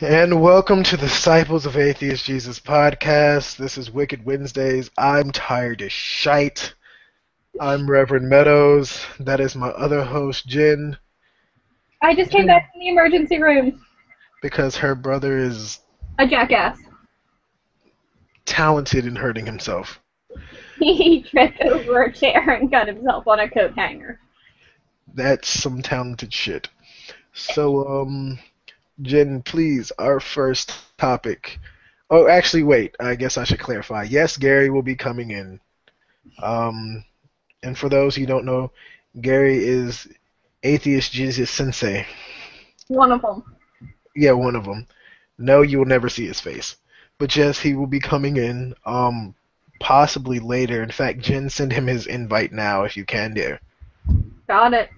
And welcome to the Disciples of Atheist Jesus podcast. This is Wicked Wednesdays. I'm tired as shite. I'm Reverend Meadows. That is my other host, Jen. I just came back from the emergency room. Because her brother is A jackass. talented in hurting himself. He tripped over a chair and cut himself on a coat hanger. That's some talented shit. So, Jen, please, our first topic. Oh, actually, wait. I guess I should clarify. Yes, Gary will be coming in. And for those who don't know, Gary is Atheist Jesus Sensei. One of them. Yeah, one of them. No, you will never see his face. But yes, he will be coming in, possibly later. In fact, Jen, send him his invite now if you can, dear. Got it.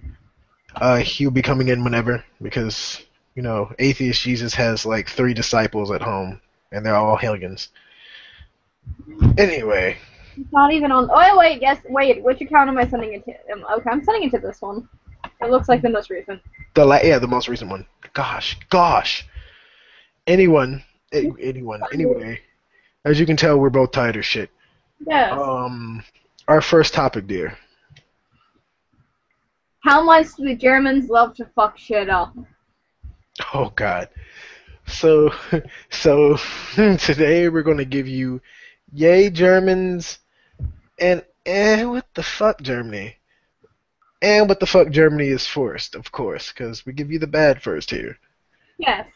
He'll be coming in whenever, because, you know, Atheist Jesus has like 3 disciples at home, and they're all Hellions. Anyway. It's not even on. Oh, wait, yes, wait. Which account am I sending it to? Okay, I'm sending it to this one. It looks like the most recent. The most recent one. Gosh. Anyone. Anyway, as you can tell, we're both tired as shit. Yes. Our first topic, dear. How much do the Germans love to fuck shit up? Oh God. So today we're gonna give you yay Germans and what the fuck Germany. And what the fuck Germany is first, of course, because we give you the bad first here. Yes.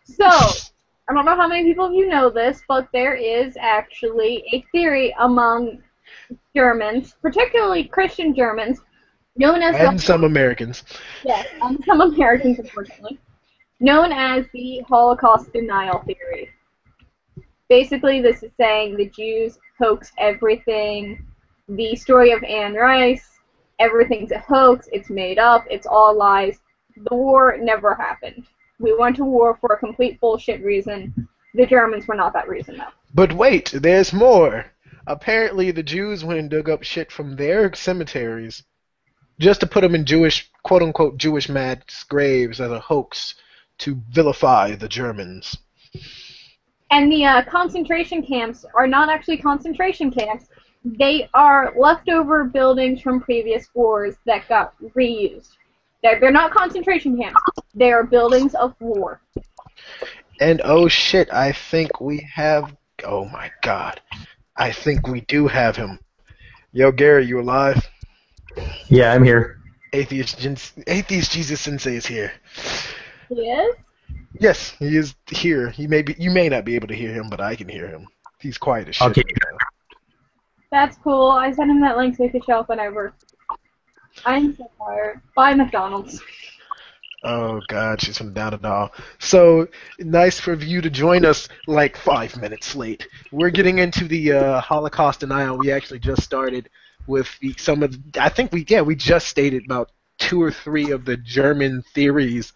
So, I don't know how many people of you know this, but there is actually a theory among Germans, particularly Christian Germans, known as and some Americans. Yes, and some Americans, unfortunately, known as the Holocaust denial theory. Basically, this is saying the Jews hoaxed everything. The story of Anne Rice, everything's a hoax, it's made up, it's all lies. The war never happened. We went to war for a complete bullshit reason. The Germans were not that reason, though. But wait, there's more. Apparently, the Jews went and dug up shit from their cemeteries just to put them in Jewish, quote-unquote, Jewish mass graves as a hoax to vilify the Germans. And the concentration camps are not actually concentration camps. They are leftover buildings from previous wars that got reused. They're not concentration camps. They are buildings of war. And oh shit, I think we have... Oh my God. I think we do have him. Yo, Gary, you alive? Yeah, I'm here. Atheist Jesus Sensei is here. He is? Yes, he is here. You may not be able to hear him, but I can hear him. He's quiet as shit. Okay. Right now. That's cool. I sent him that link so he could show up whenever. I'm so tired. Bye, McDonald's. Oh God, she's from down and all. So nice for you to join us like 5 minutes late. We're getting into the Holocaust denial. We actually just started with we just stated about 2 or 3 of the German theories,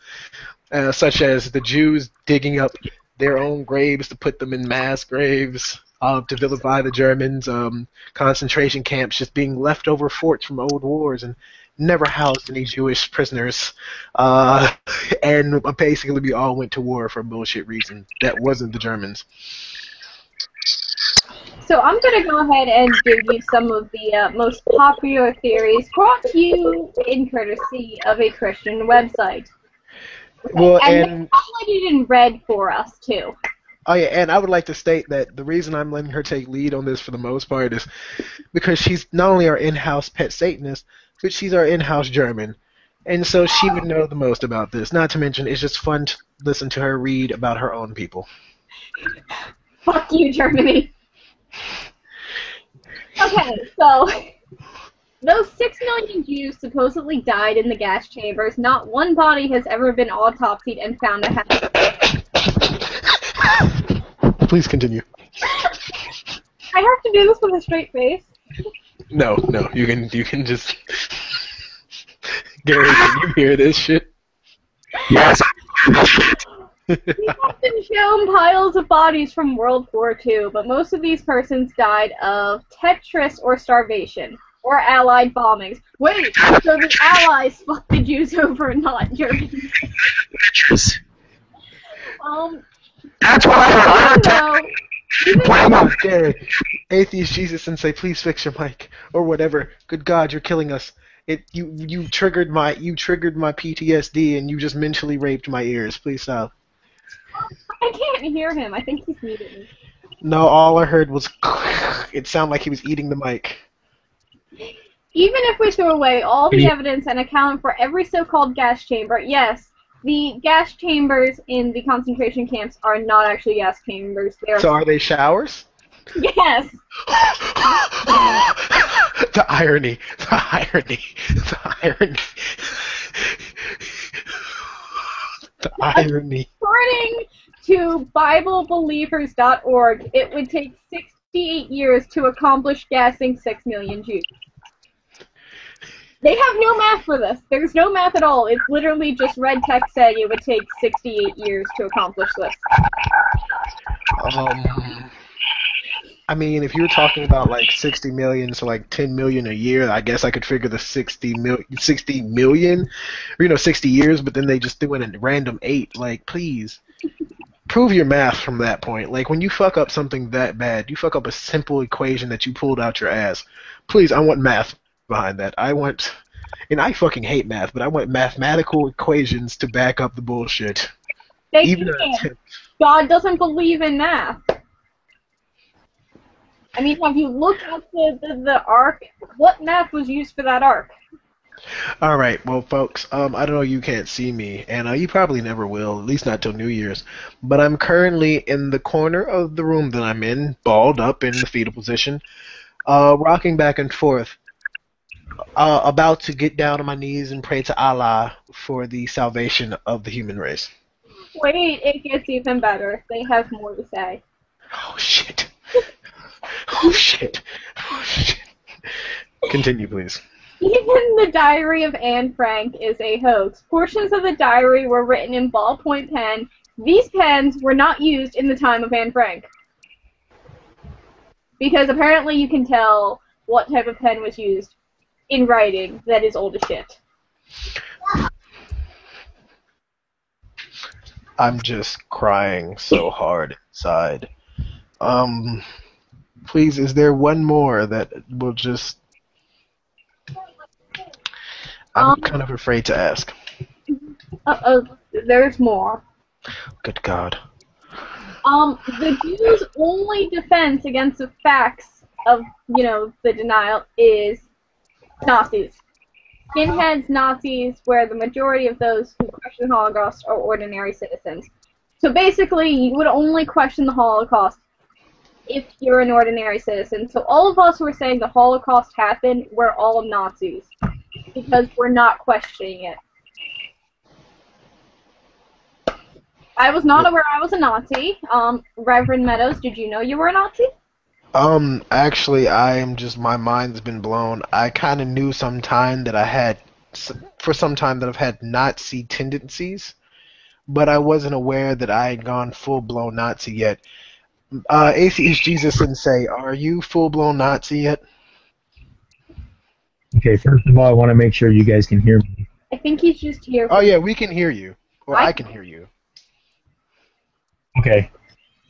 such as the Jews digging up their own graves to put them in mass graves to vilify the Germans, concentration camps just being leftover forts from old wars and never housed any Jewish prisoners, and basically we all went to war for a bullshit reason that wasn't the Germans. So I'm going to go ahead and give you some of the most popular theories brought to you in courtesy of a Christian website. Well, and highlighted in red for us, too. Oh yeah, and I would like to state that the reason I'm letting her take lead on this for the most part is because she's not only our in-house pet Satanist, but she's our in-house German. And so she would know the most about this. Not to mention, it's just fun to listen to her read about her own people. Fuck you, Germany. Okay, so those 6 million Jews supposedly died in the gas chambers. Not one body has ever been autopsied and found to have... Please continue. I have to do this with a straight face. No, you can just... Gary, can you hear this shit? Yes. We have been shown piles of bodies from World War II, but most of these persons died of Tetris or starvation, or Allied bombings. Wait, so the Allies fucked the Jews over, not Germans. Tetris. That's what I heard. Come on, Gary. Atheist Jesus Sensei, please fix your mic or whatever. Good God, you're killing us. You triggered my PTSD and you just mentally raped my ears. Please stop. I can't hear him. I think he's muted me. No, all I heard was it sounded like he was eating the mic. Even if we throw away all the evidence and account for every so-called gas chamber, yes, the gas chambers in the concentration camps are not actually gas chambers. So are they showers? Yes. The irony. According to BibleBelievers.org, it would take 68 years to accomplish gassing 6 million Jews. They have no math for this. There's no math at all. It's literally just red text saying it would take 68 years to accomplish this. I mean, if you're talking about like 60 million to like 10 million a year, I guess I could figure the 60 million, or, 60 years, but then they just threw in a random 8. Like, please, prove your math from that point. Like, when you fuck up something that bad, you fuck up a simple equation that you pulled out your ass. Please, I want math behind that. And I fucking hate math, but I want mathematical equations to back up the bullshit. They can't. God doesn't believe in math. I mean, have you looked at the ark? What math was used for that ark? Alright, well, folks, I don't know, you can't see me, and you probably never will, at least not till New Year's, but I'm currently in the corner of the room that I'm in, balled up in the fetal position, rocking back and forth, about to get down on my knees and pray to Allah for the salvation of the human race. Wait, it gets even better. They have more to say. Oh, shit. Oh, shit. Oh, shit. Continue, please. Even the diary of Anne Frank is a hoax. Portions of the diary were written in ballpoint pen. These pens were not used in the time of Anne Frank. Because apparently you can tell what type of pen was used in writing that is old as shit. I'm just crying so hard inside. Please, is there one more that will just... I'm kind of afraid to ask. There's more. Good God. The Jews' only defense against the facts of, the denial is Nazis. Skinheads, Nazis, where the majority of those who question the Holocaust are ordinary citizens. So basically, you would only question the Holocaust if you're an ordinary citizen. So all of us who are saying the Holocaust happened, we're all Nazis. Because we're not questioning it. I was not aware I was a Nazi. Reverend Meadows, did you know you were a Nazi? Actually, my mind's been blown. I kind of knew that I've had Nazi tendencies, but I wasn't aware that I had gone full-blown Nazi yet. Atheist Jesus Sensei, are you full-blown Nazi yet? Okay, first of all, I want to make sure you guys can hear me. I think he's just here. Oh, yeah, we can hear you. Or I can hear you. Okay.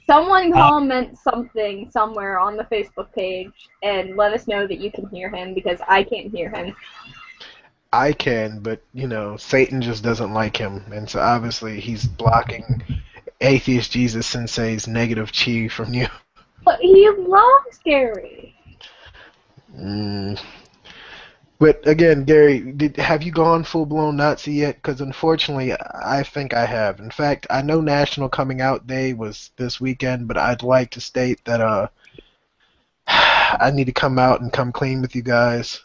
Someone comment something somewhere on the Facebook page and let us know that you can hear him, because I can't hear him. I can, but, Satan just doesn't like him, and so obviously he's blocking Atheist Jesus Sensei's negative chi from you. But he loves Gary. But again, Gary, have you gone full-blown Nazi yet? Because unfortunately, I think I have. In fact, I know National Coming Out Day was this weekend, but I'd like to state that I need to come out and come clean with you guys.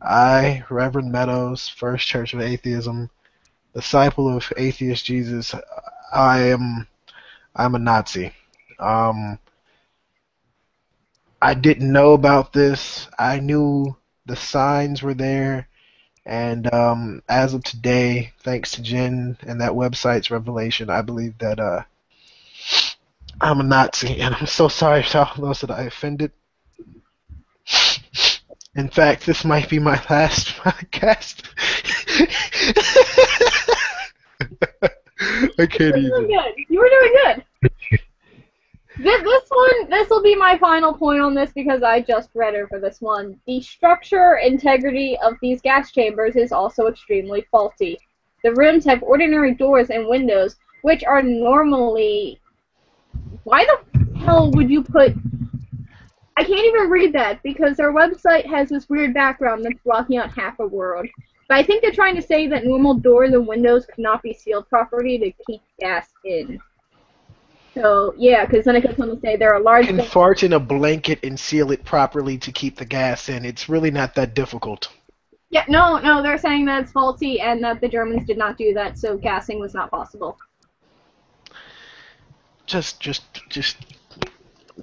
I, Reverend Meadows, First Church of Atheism, disciple of Atheist Jesus, I'm a Nazi. I didn't know about this. I knew the signs were there, and as of today, thanks to Jen and that website's revelation, I believe that I'm a Nazi, and I'm so sorry to all those that I offended. In fact, this might be my last podcast. I can't You were even. doing good. You were doing good. This will be my final point on this because I just read over this one. The structure integrity of these gas chambers is also extremely faulty. The rooms have ordinary doors and windows, which are normally... Why the hell would you put... I can't even read that because our website has this weird background that's blocking out half a word. But I think they're trying to say that normal doors and windows could not be sealed properly to keep gas in. So, yeah, because then it goes on to say there are large... You can fart in a blanket and seal it properly to keep the gas in. It's really not that difficult. Yeah, no, they're saying that it's faulty and that the Germans did not do that, so gassing was not possible. Just,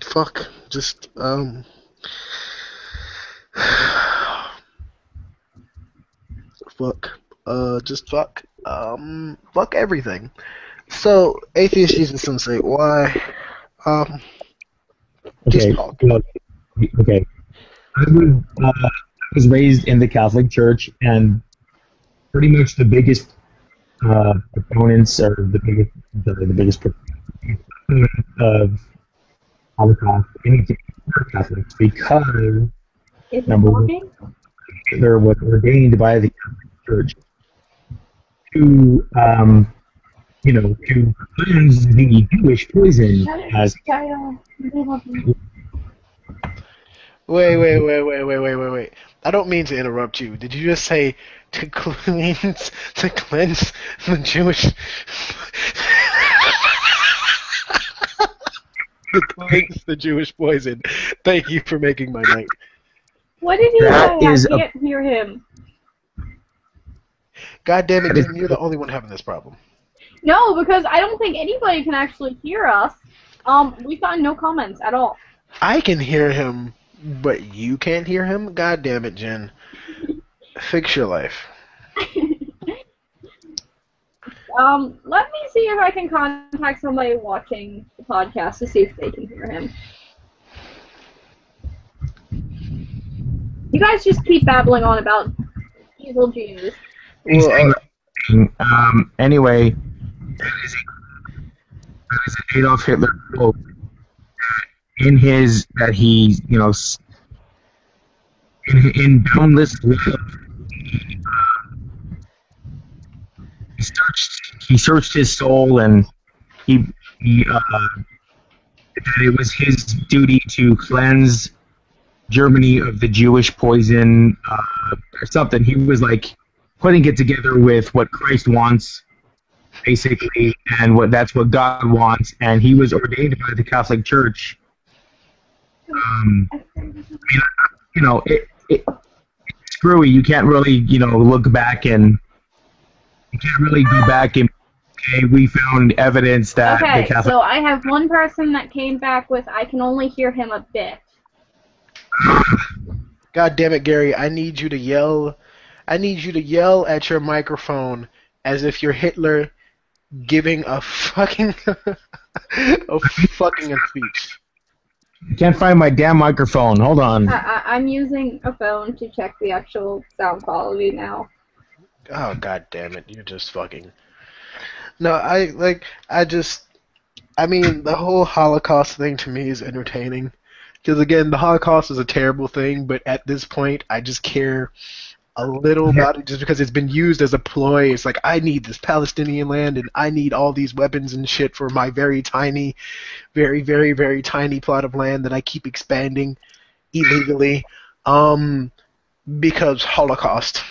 fuck. Fuck. Fuck. Fuck everything. So, Atheist Jesus Sensei, why? Just Okay. talk. Okay. I was raised in the Catholic Church, and pretty much the biggest proponents, or the biggest proponents of Holocaust, anything for Catholics, because Is it number one, talking? Hitler was ordained by the Catholic Church to, to cleanse the Jewish poison as Wait. I don't mean to interrupt you. Did you just say to cleanse the Jewish to cleanse the Jewish poison? Thank you for making my night. What did he That say? is I can't hear him. God damn it, Jim, you're the only one having this problem. No, because I don't think anybody can actually hear us. We've gotten no comments at all. I can hear him, but you can't hear him? God damn it, Jen. Fix your life. Let me see if I can contact somebody watching the podcast to see if they can hear him. You guys just keep babbling on about evil Jews. Well, anyway, that is an Adolf Hitler quote in his, that he, in Boundless Love, he searched his soul, and he that it was his duty to cleanse Germany of the Jewish poison, or something. He was like putting it together with what Christ wants, basically, and that's what God wants. And he was ordained by the Catholic Church. It's screwy. You can't really, look back, and you can't really go back and say we found evidence that the Okay, Catholic. so I have one person that came back with I can only hear him a bit. God damn it, Gary, I need you to yell at your microphone as if you're Hitler giving a fucking speech. Can't find my damn microphone. Hold on. I'm using a phone to check the actual sound quality now. Oh, god damn it, you're just fucking... No, the whole Holocaust thing to me is entertaining. Because again, the Holocaust is a terrible thing, but at this point, I just care a little about it just because it's been used as a ploy. It's like, I need this Palestinian land, and I need all these weapons and shit for my very tiny, very, very, very tiny plot of land that I keep expanding illegally, because Holocaust.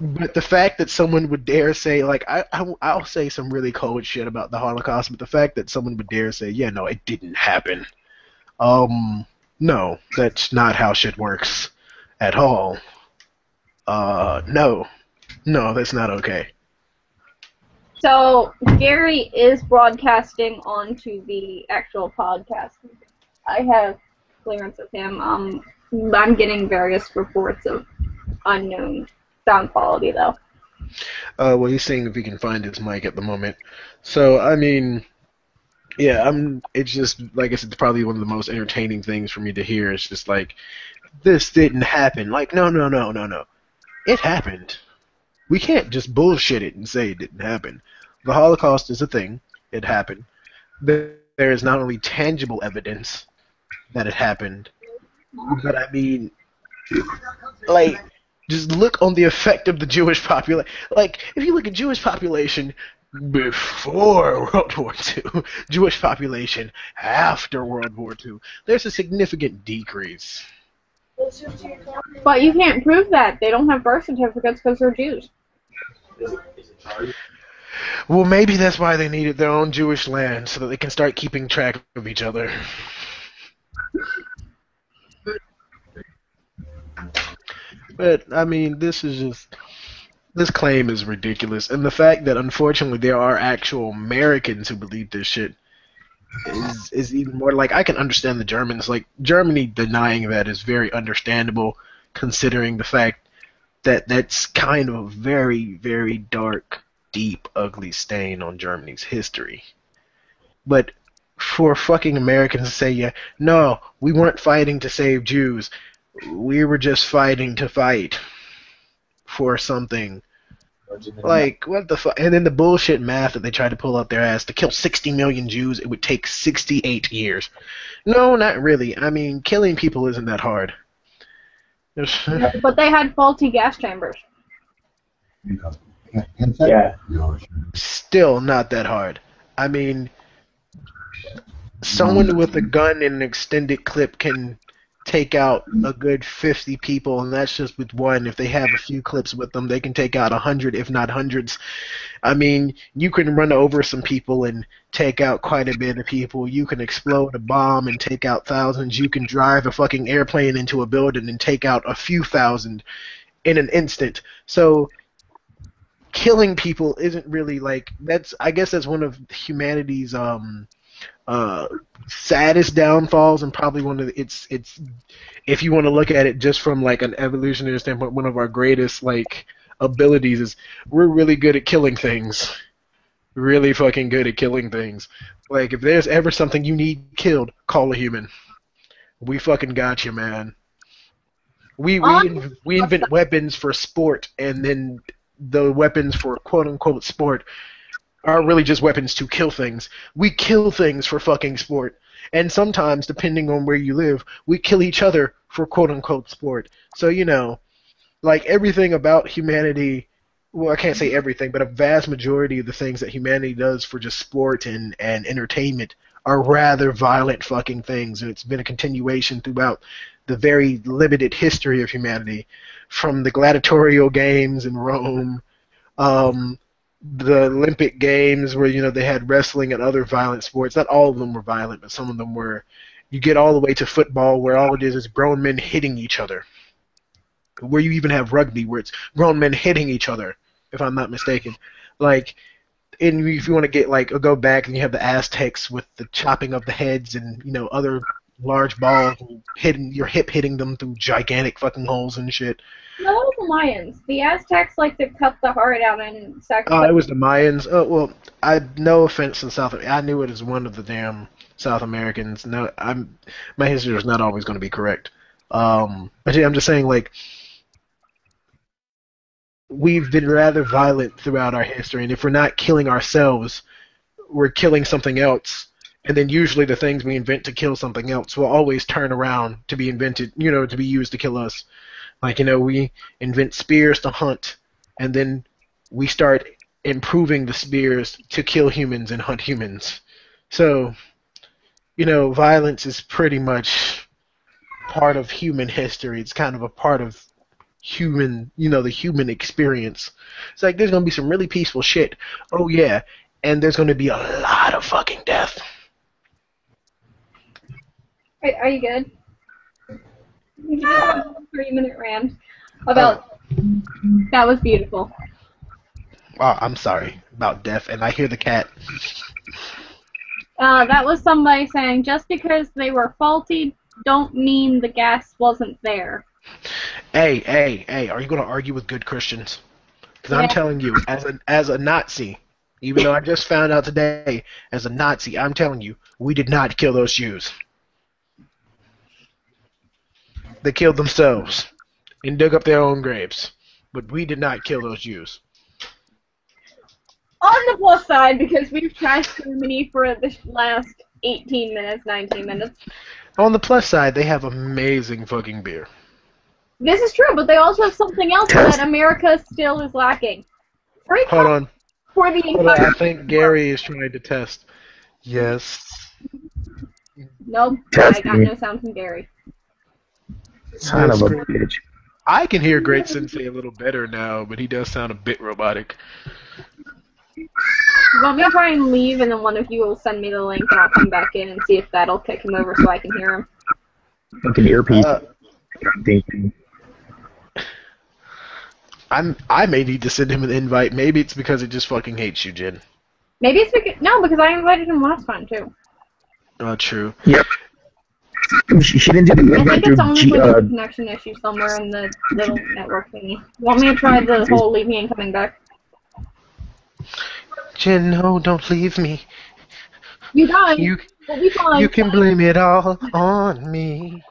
But the fact that someone would dare say, like, I'll say some really cold shit about the Holocaust, but the fact that someone would dare say, yeah, no, it didn't happen. No, that's not how shit works at all. No, that's not okay. So, Gary is broadcasting onto the actual podcast. I have clearance of him. I'm getting various reports of unknown sound quality, though. Well, he's saying if he can find his mic at the moment. So, yeah, it's just, like I said, it's probably one of the most entertaining things for me to hear. It's just like, this didn't happen. Like, no. It happened. We can't just bullshit it and say it didn't happen. The Holocaust is a thing. It happened. There is not only tangible evidence that it happened, but I mean, like, just look on the effect of the Jewish population. Like, if you look at Jewish population before World War II, Jewish population after World War II, there's a significant decrease. But you can't prove that. They don't have birth certificates because they're Jews. Well, maybe that's why they needed their own Jewish land, so that they can start keeping track of each other. But, I mean, this claim is ridiculous. And the fact that, unfortunately, there are actual Americans who believe this shit is even more, like, I can understand the Germans. Like, Germany denying that is very understandable, considering the fact that that's kind of a very, very dark, deep, ugly stain on Germany's history. But for fucking Americans to say, yeah, no, we weren't fighting to save Jews. We were just fighting to fight for something. Like, what the fuck? And then the bullshit math that they tried to pull out their ass. To kill 60 million Jews, it would take 68 years. No, not really. I mean, killing people isn't that hard. But they had faulty gas chambers. Yeah. Still not that hard. I mean, someone with a gun and an extended clip can take out a good 50 people, and that's just with one. If they have a few clips with them, they can take out 100, if not hundreds. I mean, you can run over some people and take out quite a bit of people. You can explode a bomb and take out thousands. You can drive a fucking airplane into a building and take out a few thousand in an instant. So killing people isn't really like, I guess that's one of humanity's saddest downfalls, and probably one of it's if you want to look at it just from like an evolutionary standpoint, one of our greatest like abilities is we're really good at killing things. Really fucking good at killing things. Like, if there's ever something you need killed, call a human. We fucking got you, man. We invent weapons for sport, and then the weapons for quote unquote sport are really just weapons to kill things. We kill things for fucking sport. And sometimes, depending on where you live, we kill each other for quote-unquote sport. So, you know, like everything about humanity, well, I can't say everything, but a vast majority of the things that humanity does for just sport and entertainment are rather violent fucking things. And it's been a continuation throughout the very limited history of humanity. From the gladiatorial games in Rome, the Olympic Games where, you know, they had wrestling and other violent sports. Not all of them were violent, but some of them were. You get all the way to football where all it is grown men hitting each other. Where you even have rugby where it's grown men hitting each other, if I'm not mistaken. Like, and if you want to get, like, go back and you have the Aztecs with the chopping of the heads and, you know, other large balls hitting your hip, hitting them through gigantic fucking holes and shit. No, that was the Mayans. The Aztecs like to cut the heart out and sacrifice. Oh, it was the Mayans. Oh, well, no offense to South America. I knew it as one of the damn South Americans. No, my history is not always going to be correct. But yeah, I'm just saying, like, we've been rather violent throughout our history, and if we're not killing ourselves, we're killing something else. And then usually the things we invent to kill something else will always turn around to be invented, you know, to be used to kill us. Like, you know, we invent spears to hunt, and then we start improving the spears to kill humans and hunt humans. So, you know, violence is pretty much part of human history. It's kind of a part of human, you know, the human experience. It's like there's going to be some really peaceful shit. Oh, yeah. And there's going to be a lot of fucking death. Are you good? You just have a 3-minute rant about that was beautiful. Oh, I'm sorry about death, and I hear the cat. That was somebody saying just because they were faulty don't mean the gas wasn't there. Hey, are you going to argue with good Christians? Because I'm telling you, as a Nazi, even though I just found out today, as a Nazi, I'm telling you, we did not kill those Jews. They killed themselves and dug up their own graves. but we did not kill those Jews. On the plus side, because we've trashed Germany for the last 18 minutes, 19 minutes. On the plus side, they have amazing fucking beer. This is true, but they also have something else that America still is lacking. Free Hold on. For the Hold on. entire I think Gary is trying to test. Yes. Nope, I got no sound from Gary. Son of a bitch. I can hear Great Sensei a little better now, but he does sound a bit robotic. You want me to try and leave, and then one of you will send me the link, and I'll come back in and see if that'll kick him over so I can hear him. Fucking earpiece. I'm thinking. I may need to send him an invite. Maybe it's because it just fucking hates you, Jen. Maybe it's because... No, because I invited him last time, too. Oh, true. Yep. She didn't do the I think it's only G, with a connection issue somewhere in the little network thingy. You want me to try the whole leaving and coming back? Jen, no, don't leave me. You guys, You we'll be fine. you can blame it all on me.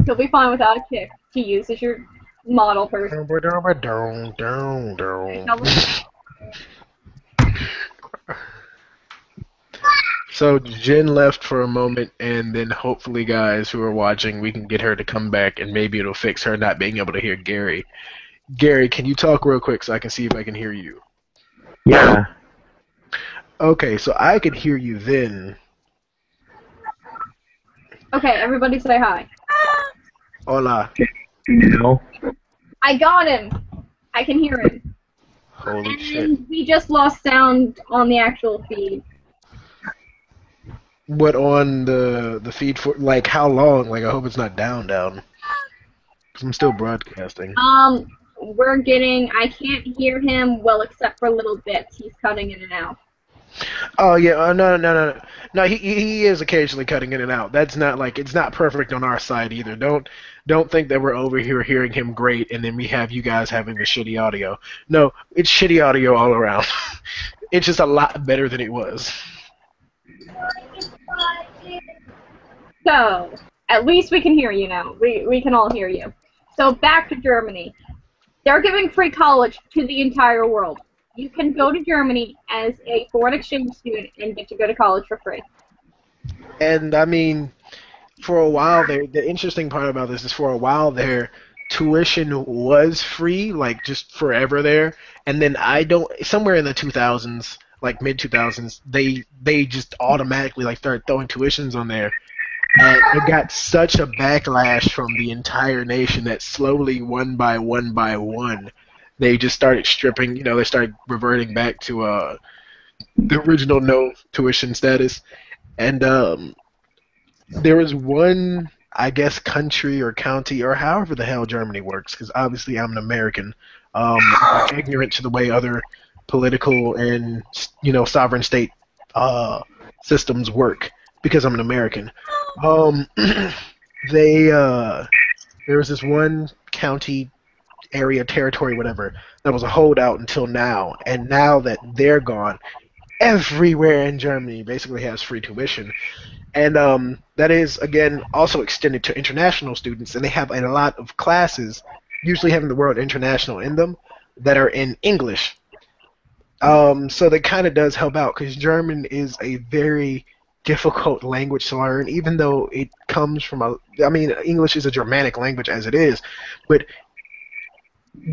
You'll be fine without a kick to use as your model person. So Jen left for a moment, and then hopefully, guys who are watching, we can get her to come back, and maybe it'll fix her not being able to hear Gary. Gary, can you talk real quick so I can see if I can hear you? Yeah. Okay, so I could hear you then. Okay, everybody say hi. Hola. No. I got him. I can hear him. Holy shit. And we just lost sound on the actual feed. What, on the feed for, like, how long? Like, I hope it's not down. Because I'm still broadcasting. We're getting... I can't hear him, well, except for little bits. He's cutting in and out. Oh, yeah, no. No, he is occasionally cutting in and out. That's not, like, it's not perfect on our side either. Don't think that we're over here hearing him great, and then we have you guys having the shitty audio. No, it's shitty audio all around. It's just a lot better than it was. So, at least we can hear you now. We can all hear you. So, back to Germany. They're giving free college to the entire world. You can go to Germany as a foreign exchange student and get to go to college for free. And, I mean, for a while there, the interesting part about this is for a while there, tuition was free, like, just forever there. And then somewhere in the 2000s, like mid-2000s, they just automatically, like, started throwing tuitions on there. And it got such a backlash from the entire nation that slowly, one by one, they just started stripping, they started reverting back to the original no tuition status. And there was one, I guess, country or county or however the hell Germany works, because obviously I'm an American, ignorant to the way other political and, sovereign state systems work, because I'm an American. There was this one county, area, territory, whatever, that was a holdout until now, and now that they're gone, everywhere in Germany basically has free tuition. And that is, again, also extended to international students, and they have a lot of classes, usually having the word international in them, that are in English. So that kind of does help out, because German is a very difficult language to learn, even though it comes from English is a Germanic language as it is, but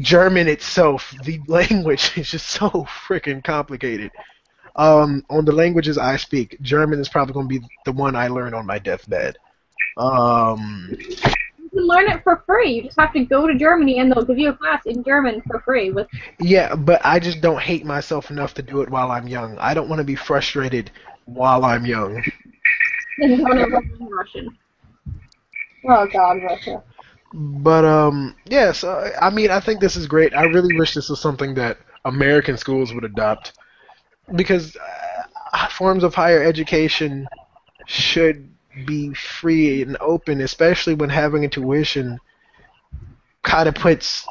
German itself, the language, is just so freaking complicated. On the languages I speak, German is probably going to be the one I learn on my deathbed. You can learn it for free. You just have to go to Germany and they'll give you a class in German for free. Yeah, but I just don't hate myself enough to do it while I'm young. I don't want to be frustrated while I'm young. Then don't ever learn Russian. Oh God, Russia. But yeah, so I think this is great. I really wish this was something that American schools would adopt, because forms of higher education should be free and open, especially when having a tuition kind of puts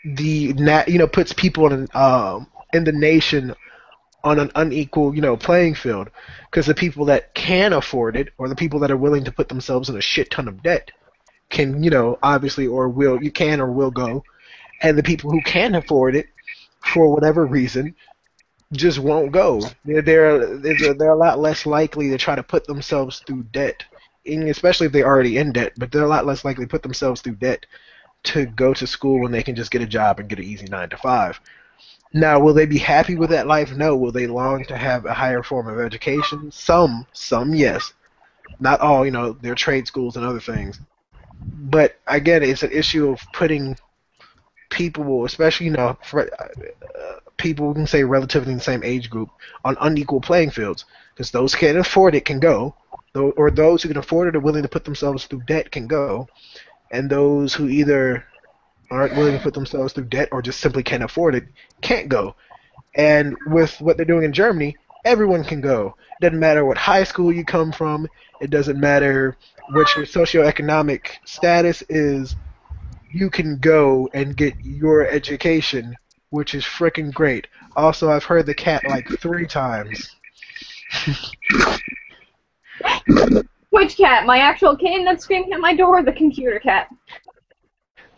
puts people in the nation on an unequal, playing field, because the people that can afford it, or the people that are willing to put themselves in a shit ton of debt, can, obviously, or will go, and the people who can afford it, for whatever reason, just won't go. They're a lot less likely to try to put themselves through debt, and especially if they're already in debt. But they're a lot less likely to put themselves through debt to go to school when they can just get a job and get an easy 9 to 5. Now, will they be happy with that life? No. Will they long to have a higher form of education? Some, yes. Not all. There are trade schools and other things. But again, it's an issue of putting people, especially people we can say relatively in the same age group, on unequal playing fields. Because those who can't afford it can go, or those who can afford it are willing to put themselves through debt can go, and those who either aren't willing to put themselves through debt or just simply can't afford it can't go. And with what they're doing in Germany, everyone can go. It doesn't matter what high school you come from. It doesn't matter what your socioeconomic status is. You can go and get your education, which is freaking great. Also, I've heard the cat like 3 times. Which cat? My actual kitten that's screaming at my door, or the computer cat?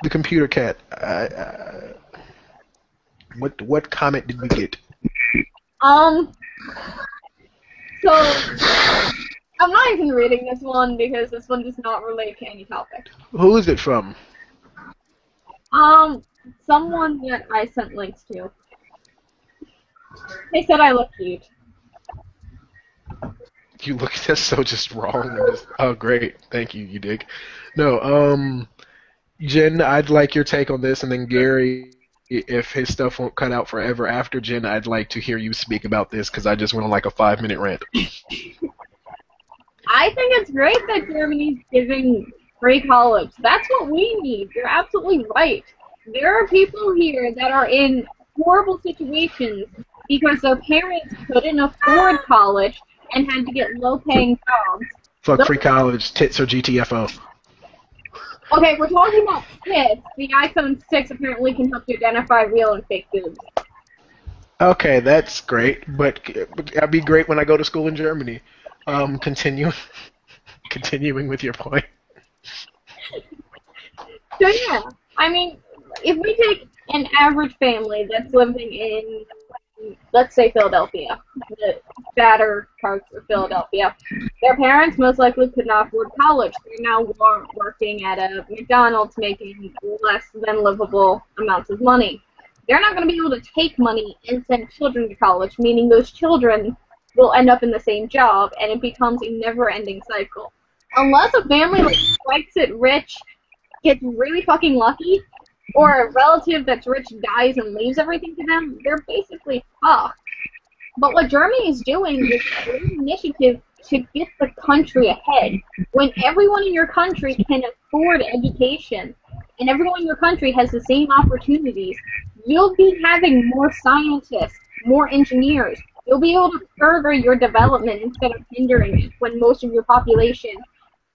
The computer cat. What comment did we get? So I'm not even reading this one because this one does not relate to any topic. Who is it from? Someone that I sent links to. They said I look cute. You look, that's so just wrong. Oh, great. Thank you, you dig. No, Jen, I'd like your take on this, and then Gary, if his stuff won't cut out forever after Jen, I'd like to hear you speak about this, because I just went on like a 5-minute rant. I think it's great that Germany's giving free college. That's what we need. You're absolutely right. There are people here that are in horrible situations because their parents couldn't afford college and had to get low-paying jobs. Fuck free college, tits or GTFO. Okay, we're talking about tits. The iPhone 6 apparently can help you identify real and fake boobs. Okay, that's great, but that'd be great when I go to school in Germany. Continuing with your point. So yeah, I mean, if we take an average family that's living in, let's say, Philadelphia, the fatter parts of Philadelphia, their parents most likely could not afford college. They're now working at a McDonald's making less than livable amounts of money. They're not going to be able to take money and send children to college, meaning those children will end up in the same job, and it becomes a never-ending cycle. Unless a family like strikes it rich, gets really fucking lucky, or a relative that's rich dies and leaves everything to them, they're basically fucked. But what Germany is doing is a great initiative to get the country ahead. When everyone in your country can afford education, and everyone in your country has the same opportunities, you'll be having more scientists, more engineers. You'll be able to further your development instead of hindering it when most of your population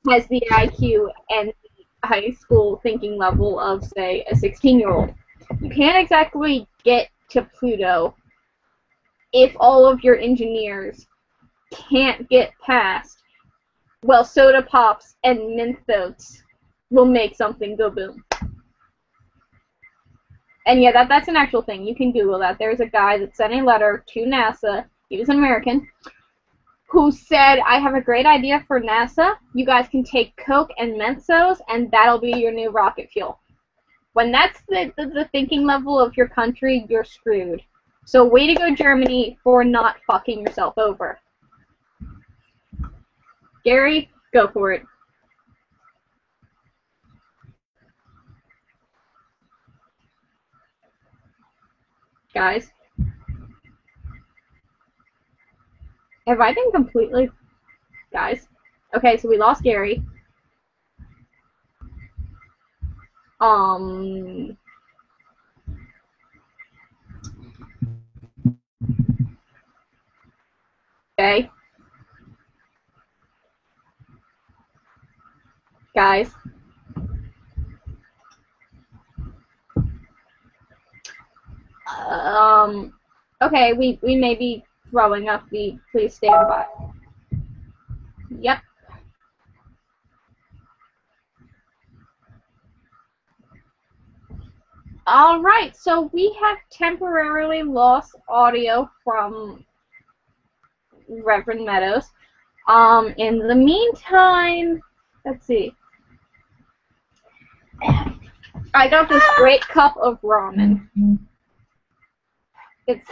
has the IQ and the high school thinking level of, say, a 16-year-old. You can't exactly get to Pluto if all of your engineers can't get past, well, soda pops and Mentos will make something go boom. And yeah, that's an actual thing. You can Google that. There's a guy that sent a letter to NASA, he was an American, who said, I have a great idea for NASA. You guys can take Coke and Mentos, and that'll be your new rocket fuel. When that's the thinking level of your country, you're screwed. So way to go, Germany, for not fucking yourself over. Gary, go for it. Guys? Have I been completely... Guys? Okay, so we lost Gary. Okay. Guys? Okay, we may be throwing up the please stand by. Yep. Alright, so we have temporarily lost audio from Reverend Meadows. In the meantime, let's see. I got this great cup of ramen. It's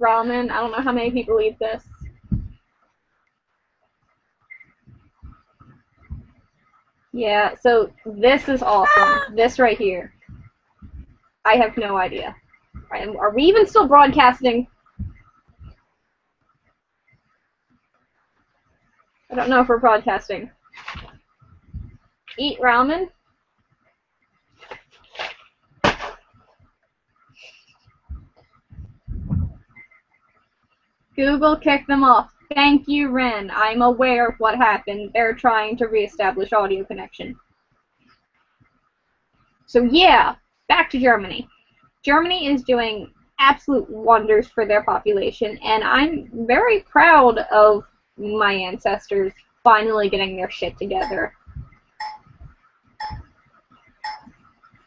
ramen. I don't know how many people eat this. Yeah, so this is awesome. This right here. I have no idea. Are we even still broadcasting? I don't know if we're broadcasting. Eat ramen? Google kicked them off. Thank you, Ren. I'm aware of what happened. They're trying to reestablish audio connection. So yeah, back to Germany. Germany is doing absolute wonders for their population, and I'm very proud of my ancestors finally getting their shit together.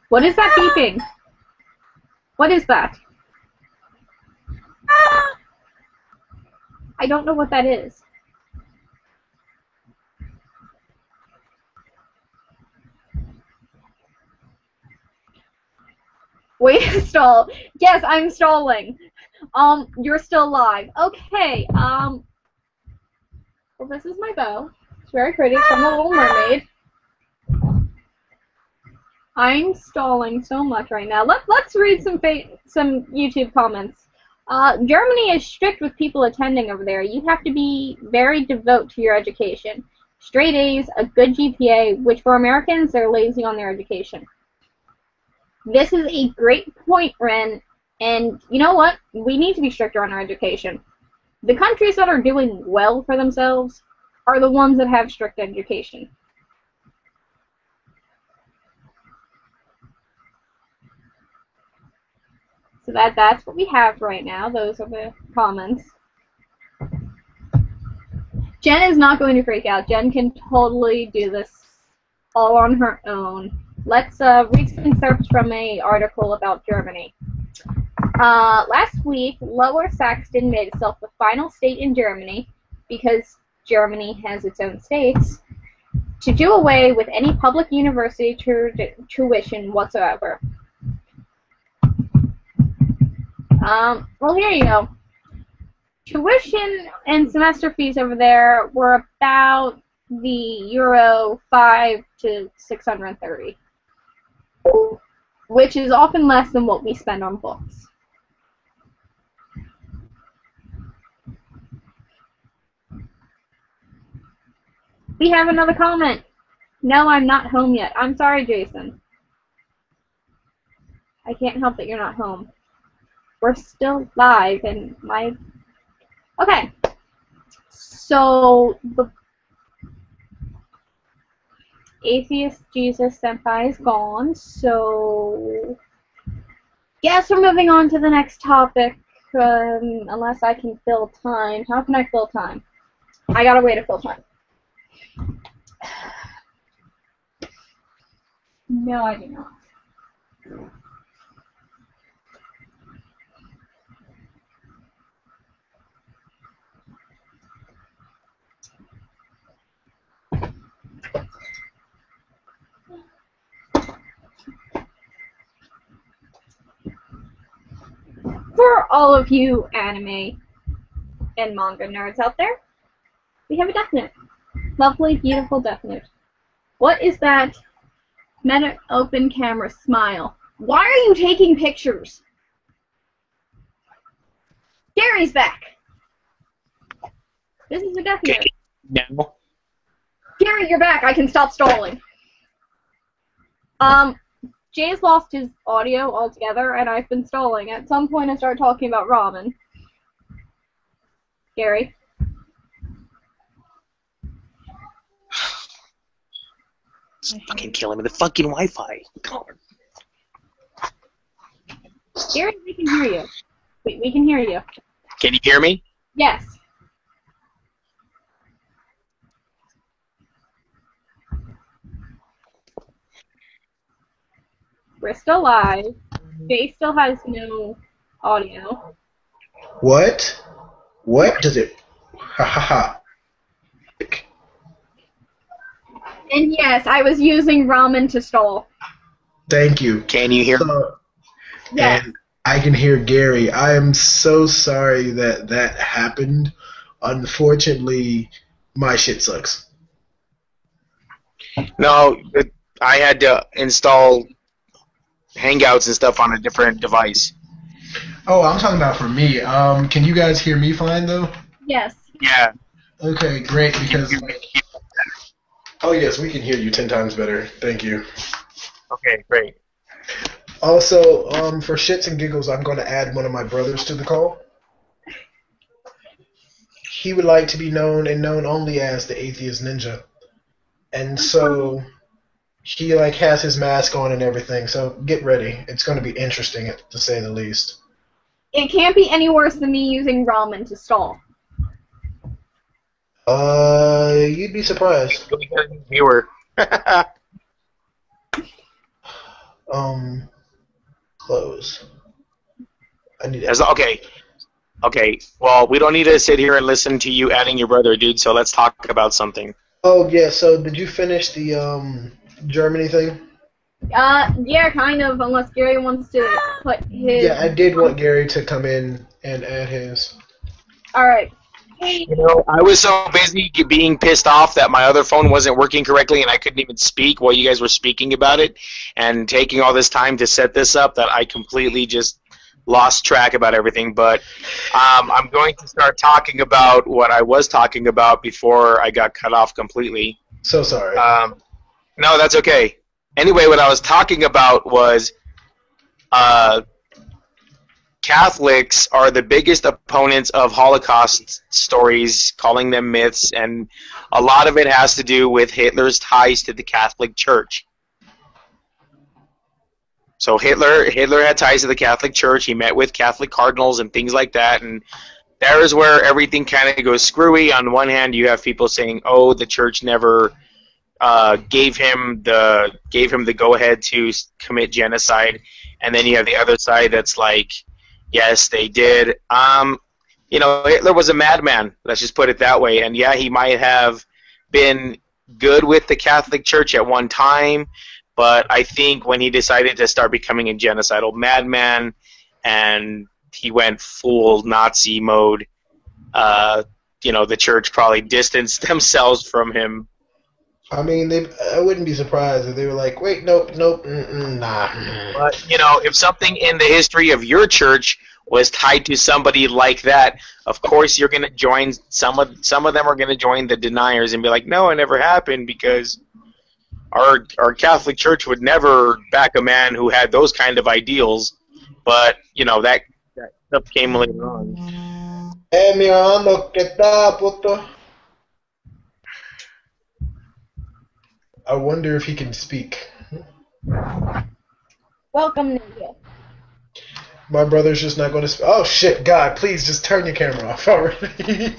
What is that beeping? What is that? I don't know what that is. Wait, stall. Yes, I'm stalling. You're still live. Okay, well, this is my bow. It's very pretty. It's from The Little Mermaid. I'm stalling so much right now. Let's read some YouTube comments. Germany is strict with people attending over there. You have to be very devout to your education. Straight A's, a good GPA, which for Americans, they're lazy on their education. This is a great point, Ren, and you know what? We need to be stricter on our education. The countries that are doing well for themselves are the ones that have strict education. So that's what we have right now. Those are the comments. Jen is not going to freak out. Jen can totally do this all on her own. Let's read some excerpts from an article about Germany. Last week, Lower Saxon made itself the final state in Germany, because Germany has its own states, to do away with any public university tuition whatsoever. Well, here you go. Tuition and semester fees over there were about the euro 5 to 630, which is often less than what we spend on books. We have another comment. No, I'm not home yet. I'm sorry, Jason. I can't help that you're not home. We're still live, and my... Okay. So, the atheist Jesus senpai is gone, so... Guess we're moving on to the next topic, unless I can fill time. How can I fill time? I got a way to fill time. No, I do not. For all of you anime and manga nerds out there, we have a Death Note. Lovely, beautiful Death Note. What is that? Meta open camera smile. Why are you taking pictures? Gary's back. This is a Death Note. No. Gary, you're back. I can stop stalling. Jay's lost his audio altogether, and I've been stalling. At some point, I started talking about ramen. Gary? It's fucking killing me. The fucking Wi-Fi. God. Gary, we can hear you. We can hear you. Can you hear me? Yes. We're still live. Faye still has no audio. What? What does it? Ha ha ha. And yes, I was using ramen to stall. Thank you. Can you hear? So, Yes. and I can hear Gary. I am so sorry that that happened. Unfortunately, my shit sucks. No, I had to install Hangouts and stuff on a different device. Oh, I'm talking about for me. Can you guys hear me fine though? Yes. Yeah. Okay, great. Because oh yes, we can hear you 10 times better. Thank you. Okay, great. Also, for shits and giggles, I'm going to add one of my brothers to the call. He would like to be known and known only as the Atheist Ninja, and so he like has his mask on and everything. So get ready. It's going to be interesting, to say the least. It can't be any worse than me using ramen to stall. You'd be surprised. Viewer. Close. I need Okay. Okay. Well, we don't need to sit here and listen to you adding your brother, dude. So let's talk about something. Oh yeah. So did you finish the Germany thing? Yeah, kind of, unless Gary wants to put his... Yeah, I did want Gary to come in and add his. Alright. Hey, You know, I was so busy being pissed off that my other phone wasn't working correctly and I couldn't even speak while you guys were speaking about it and taking all this time to set this up that I completely just lost track about everything. But I'm going to start talking about what I was talking about before I got cut off completely. So sorry. No, that's okay. Anyway, what I was talking about was Catholics are the biggest opponents of Holocaust stories, calling them myths, and a lot of it has to do with Hitler's ties to the Catholic Church. So Hitler had ties to the Catholic Church. He met with Catholic cardinals and things like that, and there is where everything kind of goes screwy. On one hand, you have people saying, "Oh, the Church never gave him the go-ahead to commit genocide," and then you have the other side that's like, yes, they did. You know, Hitler was a madman. Let's just put it that way. And yeah, he might have been good with the Catholic Church at one time, but I think when he decided to start becoming a genocidal madman and he went full Nazi mode, you know, the Church probably distanced themselves from him. I mean, I wouldn't be surprised if they were like, wait, nope, nah. But, you know, if something in the history of your church was tied to somebody like that, of course you're going to join, some of them are going to join the deniers and be like, no, it never happened because our Catholic Church would never back a man who had those kind of ideals. But, you know, that stuff came later on. Hey, mirando, ¿qué tal, puto? I wonder if he can speak. welcome, Ninja. My brother's just not going to speak. Oh, shit, God, please just turn your camera off already.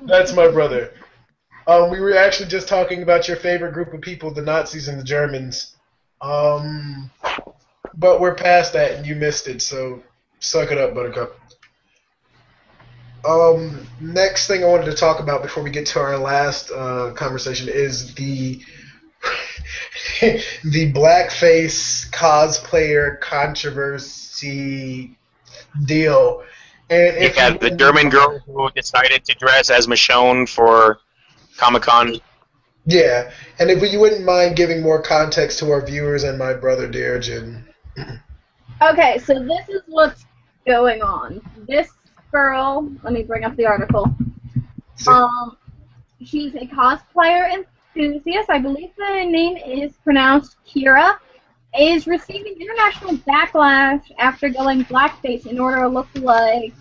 That's my brother. We were actually just talking about your favorite group of people, the Nazis and the Germans. But we're past that, and you missed it, so suck it up, Buttercup. Next thing I wanted to talk about before we get to our last conversation is the the blackface cosplayer controversy deal. And if Yeah, the German girl who decided to dress as Michonne for Comic-Con. Yeah, and if you wouldn't mind giving more context to our viewers and my brother Darjin. Okay, so this is what's going on. This girl, let me bring up the article. She's a cosplayer enthusiast. I believe the name is pronounced Kira. Is receiving international backlash after going blackface in order to look like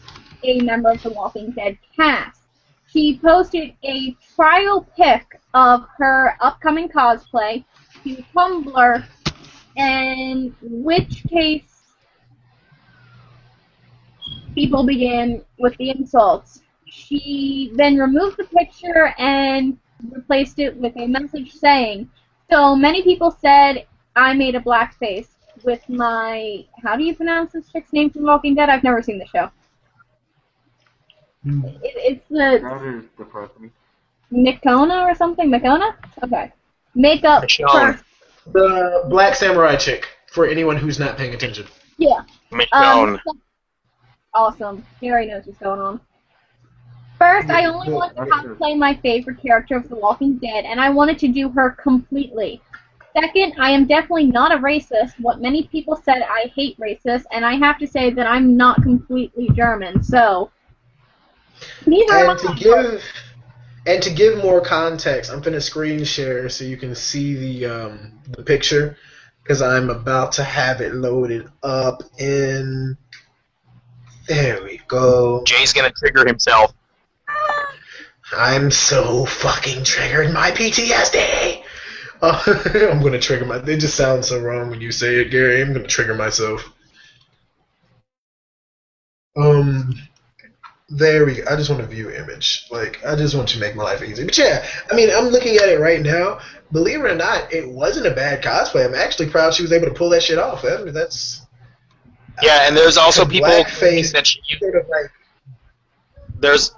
a member of the Walking Dead cast. She posted a trial pic of her upcoming cosplay to Tumblr, in which case people began with the insults. She then removed the picture and replaced it with a message saying, "So many people said I made a blackface. with my... How do you pronounce this chick's name from Walking Dead? I've never seen the show. It's the... That is depressing. Mikona or something? Mikona? Okay. Makeup Michonne. for... The Black Samurai chick, for anyone who's not paying attention. Yeah. Michonne. Awesome. Harry knows what's going on. First, I only wanted to cosplay my favorite character of The Walking Dead, and I wanted to do her completely. Second, I am definitely not a racist. What many people said, I hate racists, and I have to say that I'm not completely German, so... And to give more context, I'm gonna screen share so you can see the picture, because I'm about to have it loaded up in... There we go. Jay's gonna trigger himself. I'm so fucking triggered. My PTSD. I'm gonna trigger my. It just sounds so wrong when you say it, Gary. I'm gonna trigger myself. There we go. I just want to view image. Like, I just want to make my life easy. But yeah, I mean, I'm looking at it right now. Believe it or not, it wasn't a bad cosplay. I'm actually proud she was able to pull that shit off. That's. Yeah, and there's also people blackface that she used. sort of like,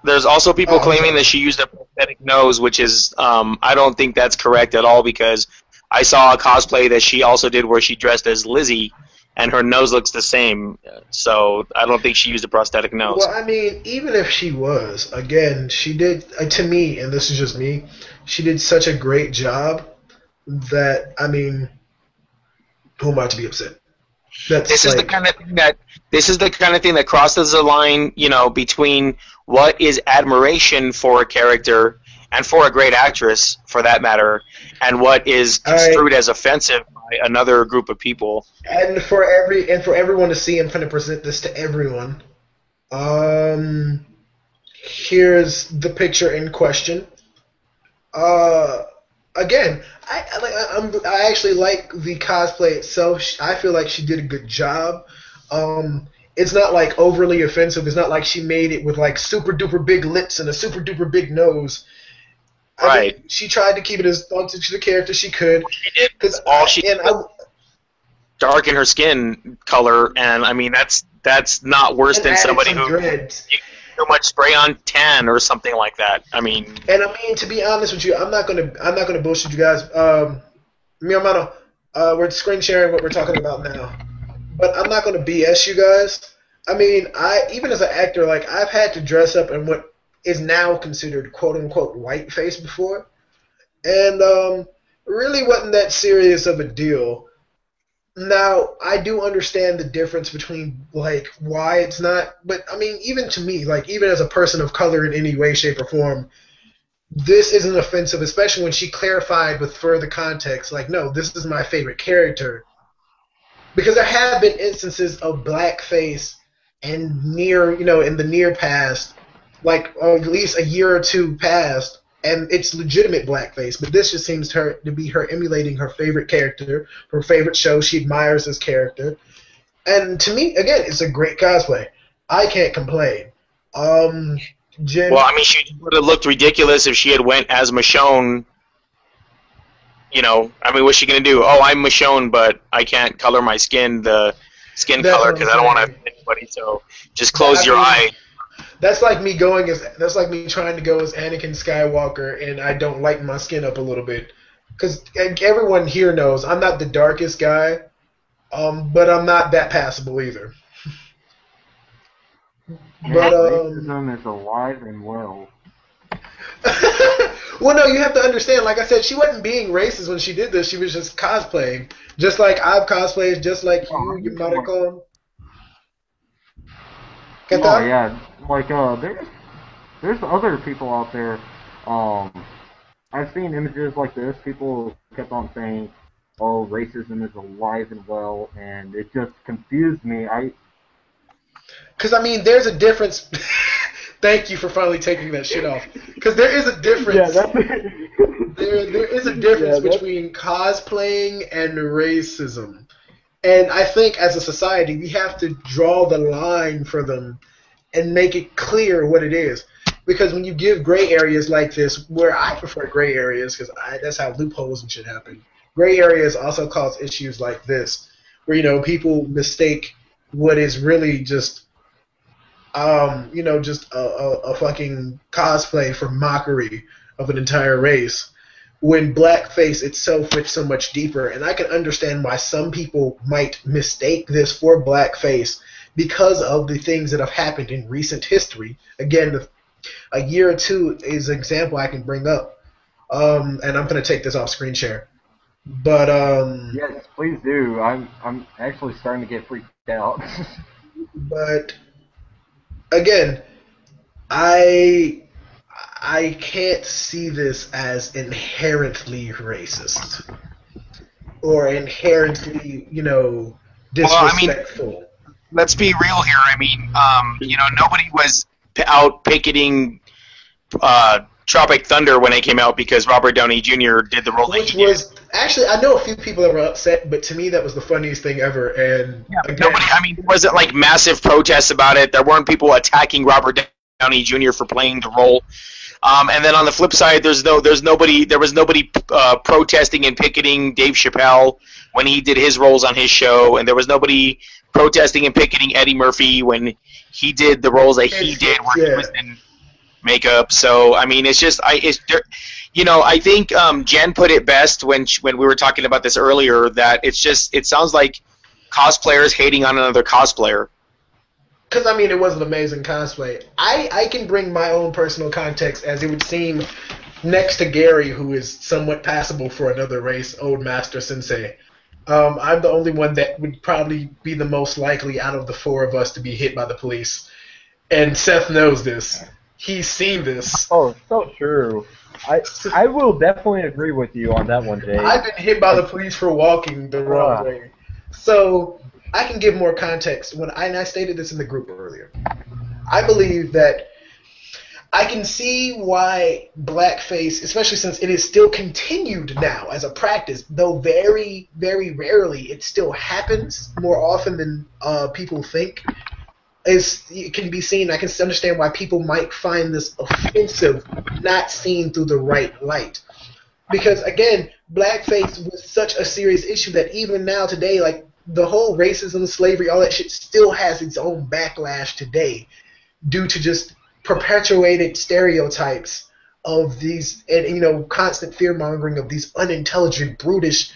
There's also people Oh, claiming sorry. that she used a prosthetic nose, which is I don't think that's correct at all, because I saw a cosplay that she also did where she dressed as Lizzie, and her nose looks the same. So I don't think she used a prosthetic nose. Well, I mean, even if she was, again, she did, to me, and this is just me, she did such a great job that, I mean, who am I to be upset? That's This is the kind of thing that crosses the line, you know, between what is admiration for a character and for a great actress, for that matter, and what is construed as offensive by another group of people. And for everyone to see, I'm going to present this to everyone. Here's the picture in question. Again, I actually like the cosplay itself. I feel like she did a good job. It's not like overly offensive. It's not like she made it with like super duper big lips and a super duper big nose. Right. I mean, she tried to keep it as authentic to the character she could. She did all she did was darken her skin color, and I mean that's not worse than somebody who dreads. too much spray on tan or something like that. I mean, And I mean, to be honest with you, I'm not gonna bullshit you guys. Mi hermano, we're screen sharing what we're talking about now, but I'm not gonna BS you guys. I mean, even as an actor, like I've had to dress up in what is now considered quote unquote whiteface before, and really wasn't that serious of a deal. Now, I do understand the difference between, like, why it's not, but, I mean, even to me, like, even as a person of color in any way, shape, or form, this isn't offensive, especially when she clarified with further context, like, no, this is my favorite character. Because there have been instances of blackface and in the near past, like, at least a year or two past, and it's legitimate blackface, but this just seems to be her emulating her favorite character, her favorite show. She admires this character. And to me, again, it's a great cosplay. I can't complain. Jen, well, I mean, she would have looked ridiculous if she had went as Michonne. You know, I mean, what's she going to do? Oh, I'm Michonne, but I can't color my skin the skin That's color what because I'm I don't want to saying. offend anybody, so just close your eye. That's like me trying to go as Anakin Skywalker, and I don't lighten my skin up a little bit. Because everyone here knows I'm not the darkest guy, but I'm not that passable either. But racism is alive and well. well, no, you have to understand. Like I said, she wasn't being racist when she did this. She was just cosplaying, just like I've cosplayed, just like you might have called. Oh yeah, like there's other people out there. I've seen images like this. People kept on saying, "Oh, racism is alive and well," and it just confused me. Because I mean, there's a difference. Thank you for finally taking that shit off. Because there is a difference. Yeah, there is a difference between cosplaying and racism. And I think as a society, we have to draw the line for them and make it clear what it is. Because when you give gray areas like this, where I prefer gray areas, because that's how loopholes and shit happen. Gray areas also cause issues like this, where people mistake what is really just just a fucking cosplay for mockery of an entire race, when blackface itself went so much deeper. And I can understand why some people might mistake this for blackface because of the things that have happened in recent history. Again, a year or two is an example I can bring up. And I'm going to take this off screen share. But yes, please do. I'm actually starting to get freaked out. But again, I can't see this as inherently racist or inherently, disrespectful. Well, let's be real here. I mean, nobody was out picketing Tropic Thunder when it came out because Robert Downey Jr. did the role. Which was actually, I know a few people that were upset, but to me that was the funniest thing ever. And again, there wasn't like massive protests about it. There weren't people attacking Robert Downey Jr. for playing the role. And then on the flip side, there was nobody protesting and picketing Dave Chappelle when he did his roles on his show, and there was nobody protesting and picketing Eddie Murphy when he did the roles that he did where he was in makeup. So I mean, it's just I think Jen put it best when we were talking about this earlier, that it sounds like cosplayers hating on another cosplayer. Because, I mean, it was an amazing cosplay. I can bring my own personal context, as it would seem, next to Gary, who is somewhat passable for another race, Old Master Sensei. I'm the only one that would probably be the most likely out of the four of us to be hit by the police. And Seth knows this. He's seen this. Oh, so true. I will definitely agree with you on that one, Jay. I've been hit by the police for walking the wrong way. So I can give more context. I stated this in the group earlier. I believe that I can see why blackface, especially since it is still continued now as a practice, though very, very rarely it still happens, more often than people think, it can be seen. I can understand why people might find this offensive, not seen through the right light. Because, again, blackface was such a serious issue that even now today, like, the whole racism, slavery, all that shit still has its own backlash today due to just perpetuated stereotypes of these, and constant fear-mongering of these unintelligent, brutish,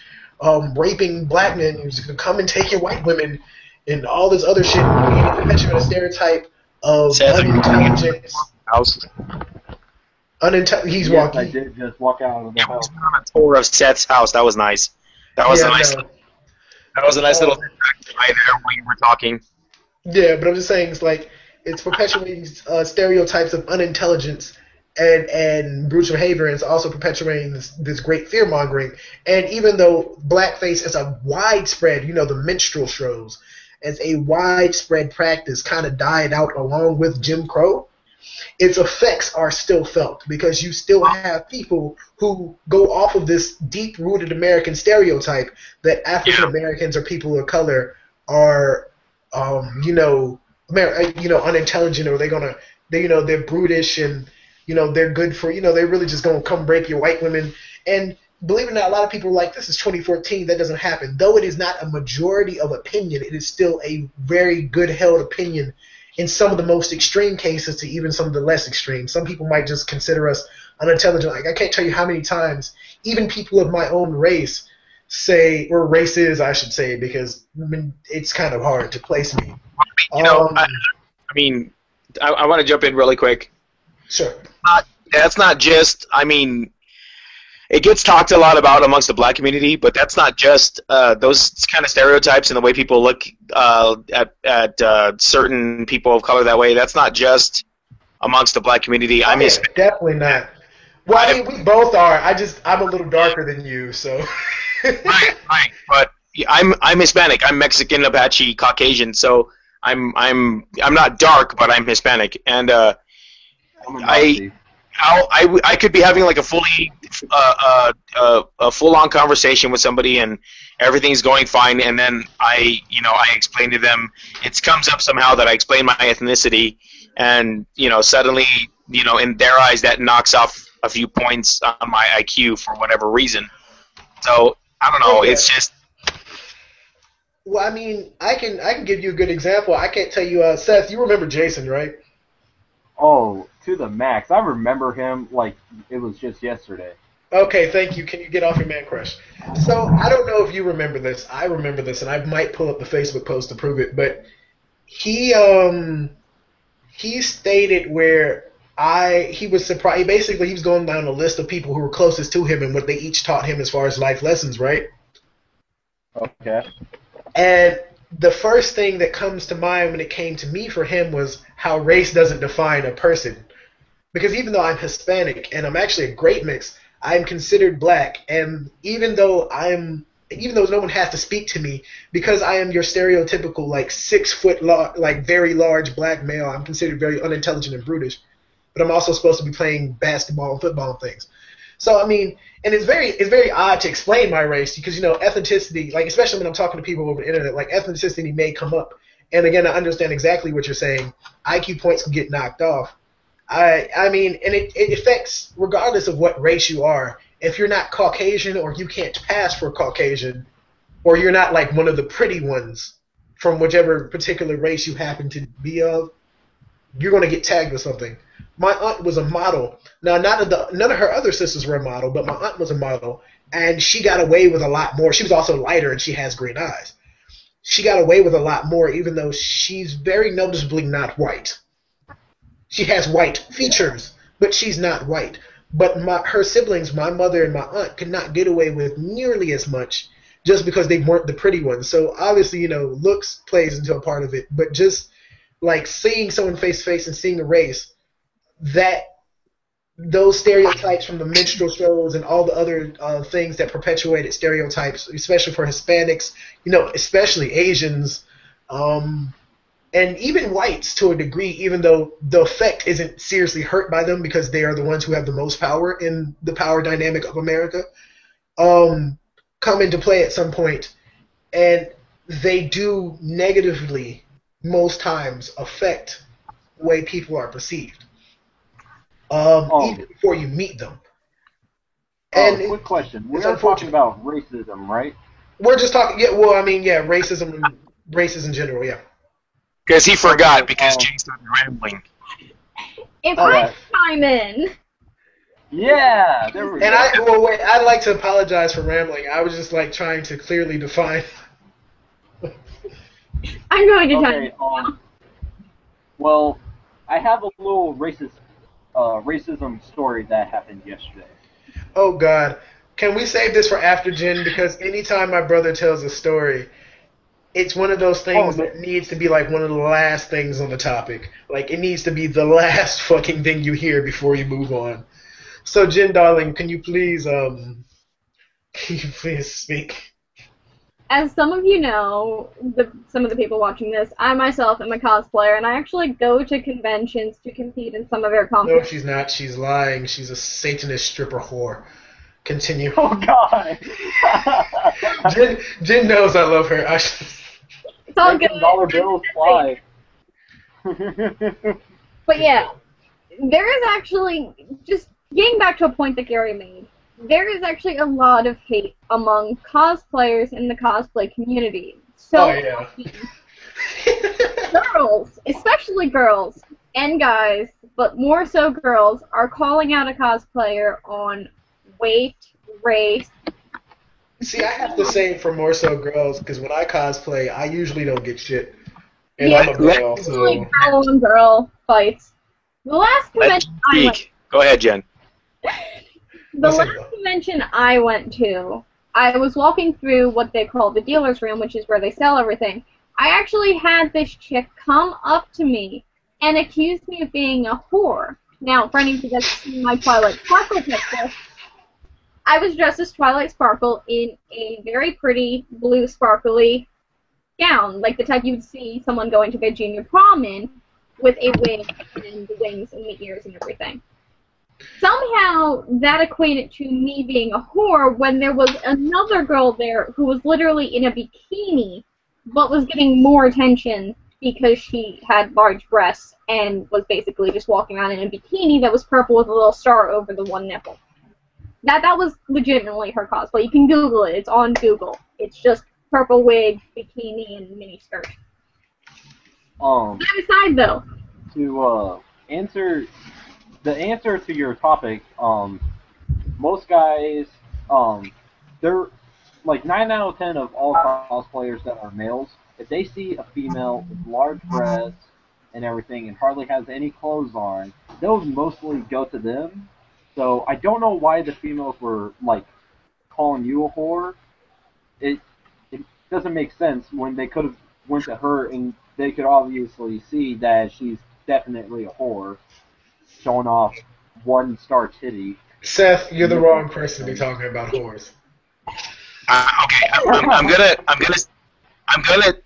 raping black men who's going to come and take your white women and all this other shit. Perpetuate a stereotype of unintelligence. He's walking. I did just walk out of the house. On a tour of Seth's house. That was nice. That was a nice. That was a nice little right there when you were talking. Yeah, but I'm just saying, it's perpetuating stereotypes of unintelligence and brutal behavior, and it's also perpetuating this great fear-mongering. And even though blackface is a widespread, the minstrel shows, as a widespread practice kind of died out along with Jim Crow, its effects are still felt because you still have people who go off of this deep-rooted American stereotype that African Americans or people of color are, unintelligent, or they're brutish, and they're good for, they're really just gonna come rape your white women. And believe it or not, a lot of people are like, this is 2014, that doesn't happen. Though it is not a majority of opinion, it is still a very good held opinion in some of the most extreme cases to even some of the less extreme. Some people might just consider us unintelligent. Like, I can't tell you how many times even people of my own race say, or races, I should say, because it's kind of hard to place me. I want to jump in really quick. Sure. That's not just, it gets talked a lot about amongst the black community, but that's not just those kind of stereotypes and the way people look at certain people of color that way. That's not just amongst the black community. Definitely not. Well, we both are. I'm a little darker than you, so. right. But I'm Hispanic. I'm Mexican, Apache, Caucasian. So I'm not dark, but I'm Hispanic, and I could be having like a full-on conversation with somebody, and everything's going fine, and then I explain to them, it comes up somehow that I explain my ethnicity, and suddenly in their eyes that knocks off a few points on my IQ for whatever reason. So I don't know. It's just Well, I mean, I can give you a good example. I can't tell you, Seth. You remember Jason, right? Oh, to the max. I remember him like it was just yesterday. Okay, thank you. Can you get off your man crush? So I don't know if you remember this. I remember this, and I might pull up the Facebook post to prove it. But he stated where he was surprised. Basically, he was going down a list of people who were closest to him and what they each taught him as far as life lessons, right? Okay. And the first thing that comes to mind when it came to me for him was how race doesn't define a person. Because even though I'm Hispanic and I'm actually a great mix, I'm considered black. And even though no one has to speak to me, because I am your stereotypical like 6 foot like very large black male, I'm considered very unintelligent and brutish. But I'm also supposed to be playing basketball and football and things. So I mean, and it's very odd to explain my race because ethnicity, like especially when I'm talking to people over the internet, like ethnicity may come up. And again, I understand exactly what you're saying. IQ points can get knocked off. I mean, and it affects regardless of what race you are. If you're not Caucasian or you can't pass for Caucasian, or you're not like one of the pretty ones from whichever particular race you happen to be of, you're going to get tagged with something. My aunt was a model. Now, none of her other sisters were a model, but my aunt was a model, and she got away with a lot more. She was also lighter, and she has green eyes. She got away with a lot more, even though she's very noticeably not white. She has white features, but she's not white. But her siblings, my mother and my aunt, could not get away with nearly as much just because they weren't the pretty ones. So obviously, looks plays into a part of it, but just like seeing someone face to face and seeing a race, that those stereotypes from the minstrel shows and all the other things that perpetuated stereotypes, especially for Hispanics, especially Asians, and even whites to a degree, even though the effect isn't seriously hurt by them because they are the ones who have the most power in the power dynamic of America, come into play at some point, and they do negatively most times affect the way people are perceived. Even before you meet them. And quick question. We are talking about racism, right? We're just talking, racism in general, yeah. Because he forgot because Jay started rambling. If I chime in. Yeah, there we go. And I'd like to apologize for rambling. I was just like trying to clearly define. I'm going to chime in. Well, I have a little racism story that happened yesterday. Oh God, can we save this for after Jen? Because anytime my brother tells a story, it's one of those things that needs to be like one of the last things on the topic. Like it needs to be the last fucking thing you hear before you move on. So Jen, darling, can you please speak? As some of you know, some of the people watching this, I myself am a cosplayer, and I actually go to conventions to compete in some of their competitions. No, she's not. She's lying. She's a Satanist stripper whore. Continue. Oh, God. Jen knows I love her. It's all good. Dollar bills fly. But yeah, there is actually, just getting back to a point that Gary made, there is actually a lot of hate among cosplayers in the cosplay community. So girls, especially girls and guys, but more so girls, are calling out a cosplayer on weight, race. See, I have to say for more so girls, because when I cosplay, I usually don't get shit. And I'm a girl, so... girl on girl fights. The last convention I went... Go ahead, Jen. The last convention I went to, I was walking through what they call the dealer's room, which is where they sell everything. I actually had this chick come up to me and accused me of being a whore. Now, for any of you that's seen my Twilight Sparkle picture, I was dressed as Twilight Sparkle in a very pretty blue sparkly gown, like the type you would see someone going to their junior prom in, with a wig and the wings and the ears and everything. Somehow that equated to me being a whore when there was another girl there who was literally in a bikini but was getting more attention because she had large breasts and was basically just walking around in a bikini that was purple with a little star over the one nipple. That was legitimately her cosplay. You can Google it. It's on Google. It's just purple wig, bikini, and mini skirt. That aside, though. To answer the answer to your topic, most guys, they're like 9 out of 10 of all cosplayers that are males. If they see a female with large breasts and everything and hardly has any clothes on, they'll mostly go to them. So I don't know why the females were like calling you a whore. It doesn't make sense when they could have went to her and they could obviously see that she's definitely a whore, showing off 1-star titty. Seth, you're the wrong person to be talking about whores. Okay, I'm gonna.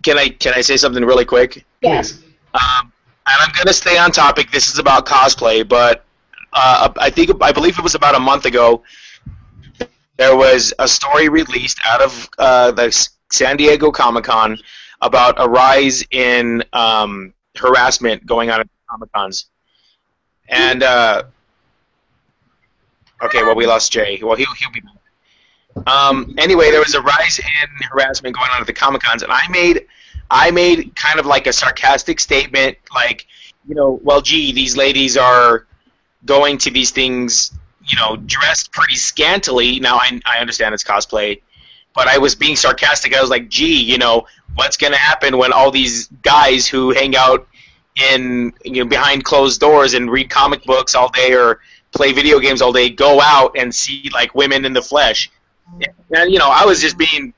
Can I say something really quick? Please. And I'm gonna stay on topic. This is about cosplay, but I believe it was about a month ago. There was a story released out of the San Diego Comic-Con about a rise in harassment going on at Comic-Cons. And okay, well, we lost Jay. Well, he'll be back. Anyway, there was a rise in harassment going on at the Comic-Cons, and I made kind of like a sarcastic statement, like, well, gee, these ladies are going to these things, dressed pretty scantily. Now, I understand it's cosplay, but I was being sarcastic. I was like, gee, what's going to happen when all these guys who hang out in behind closed doors and read comic books all day or play video games all day go out and see like women in the flesh? And I was just being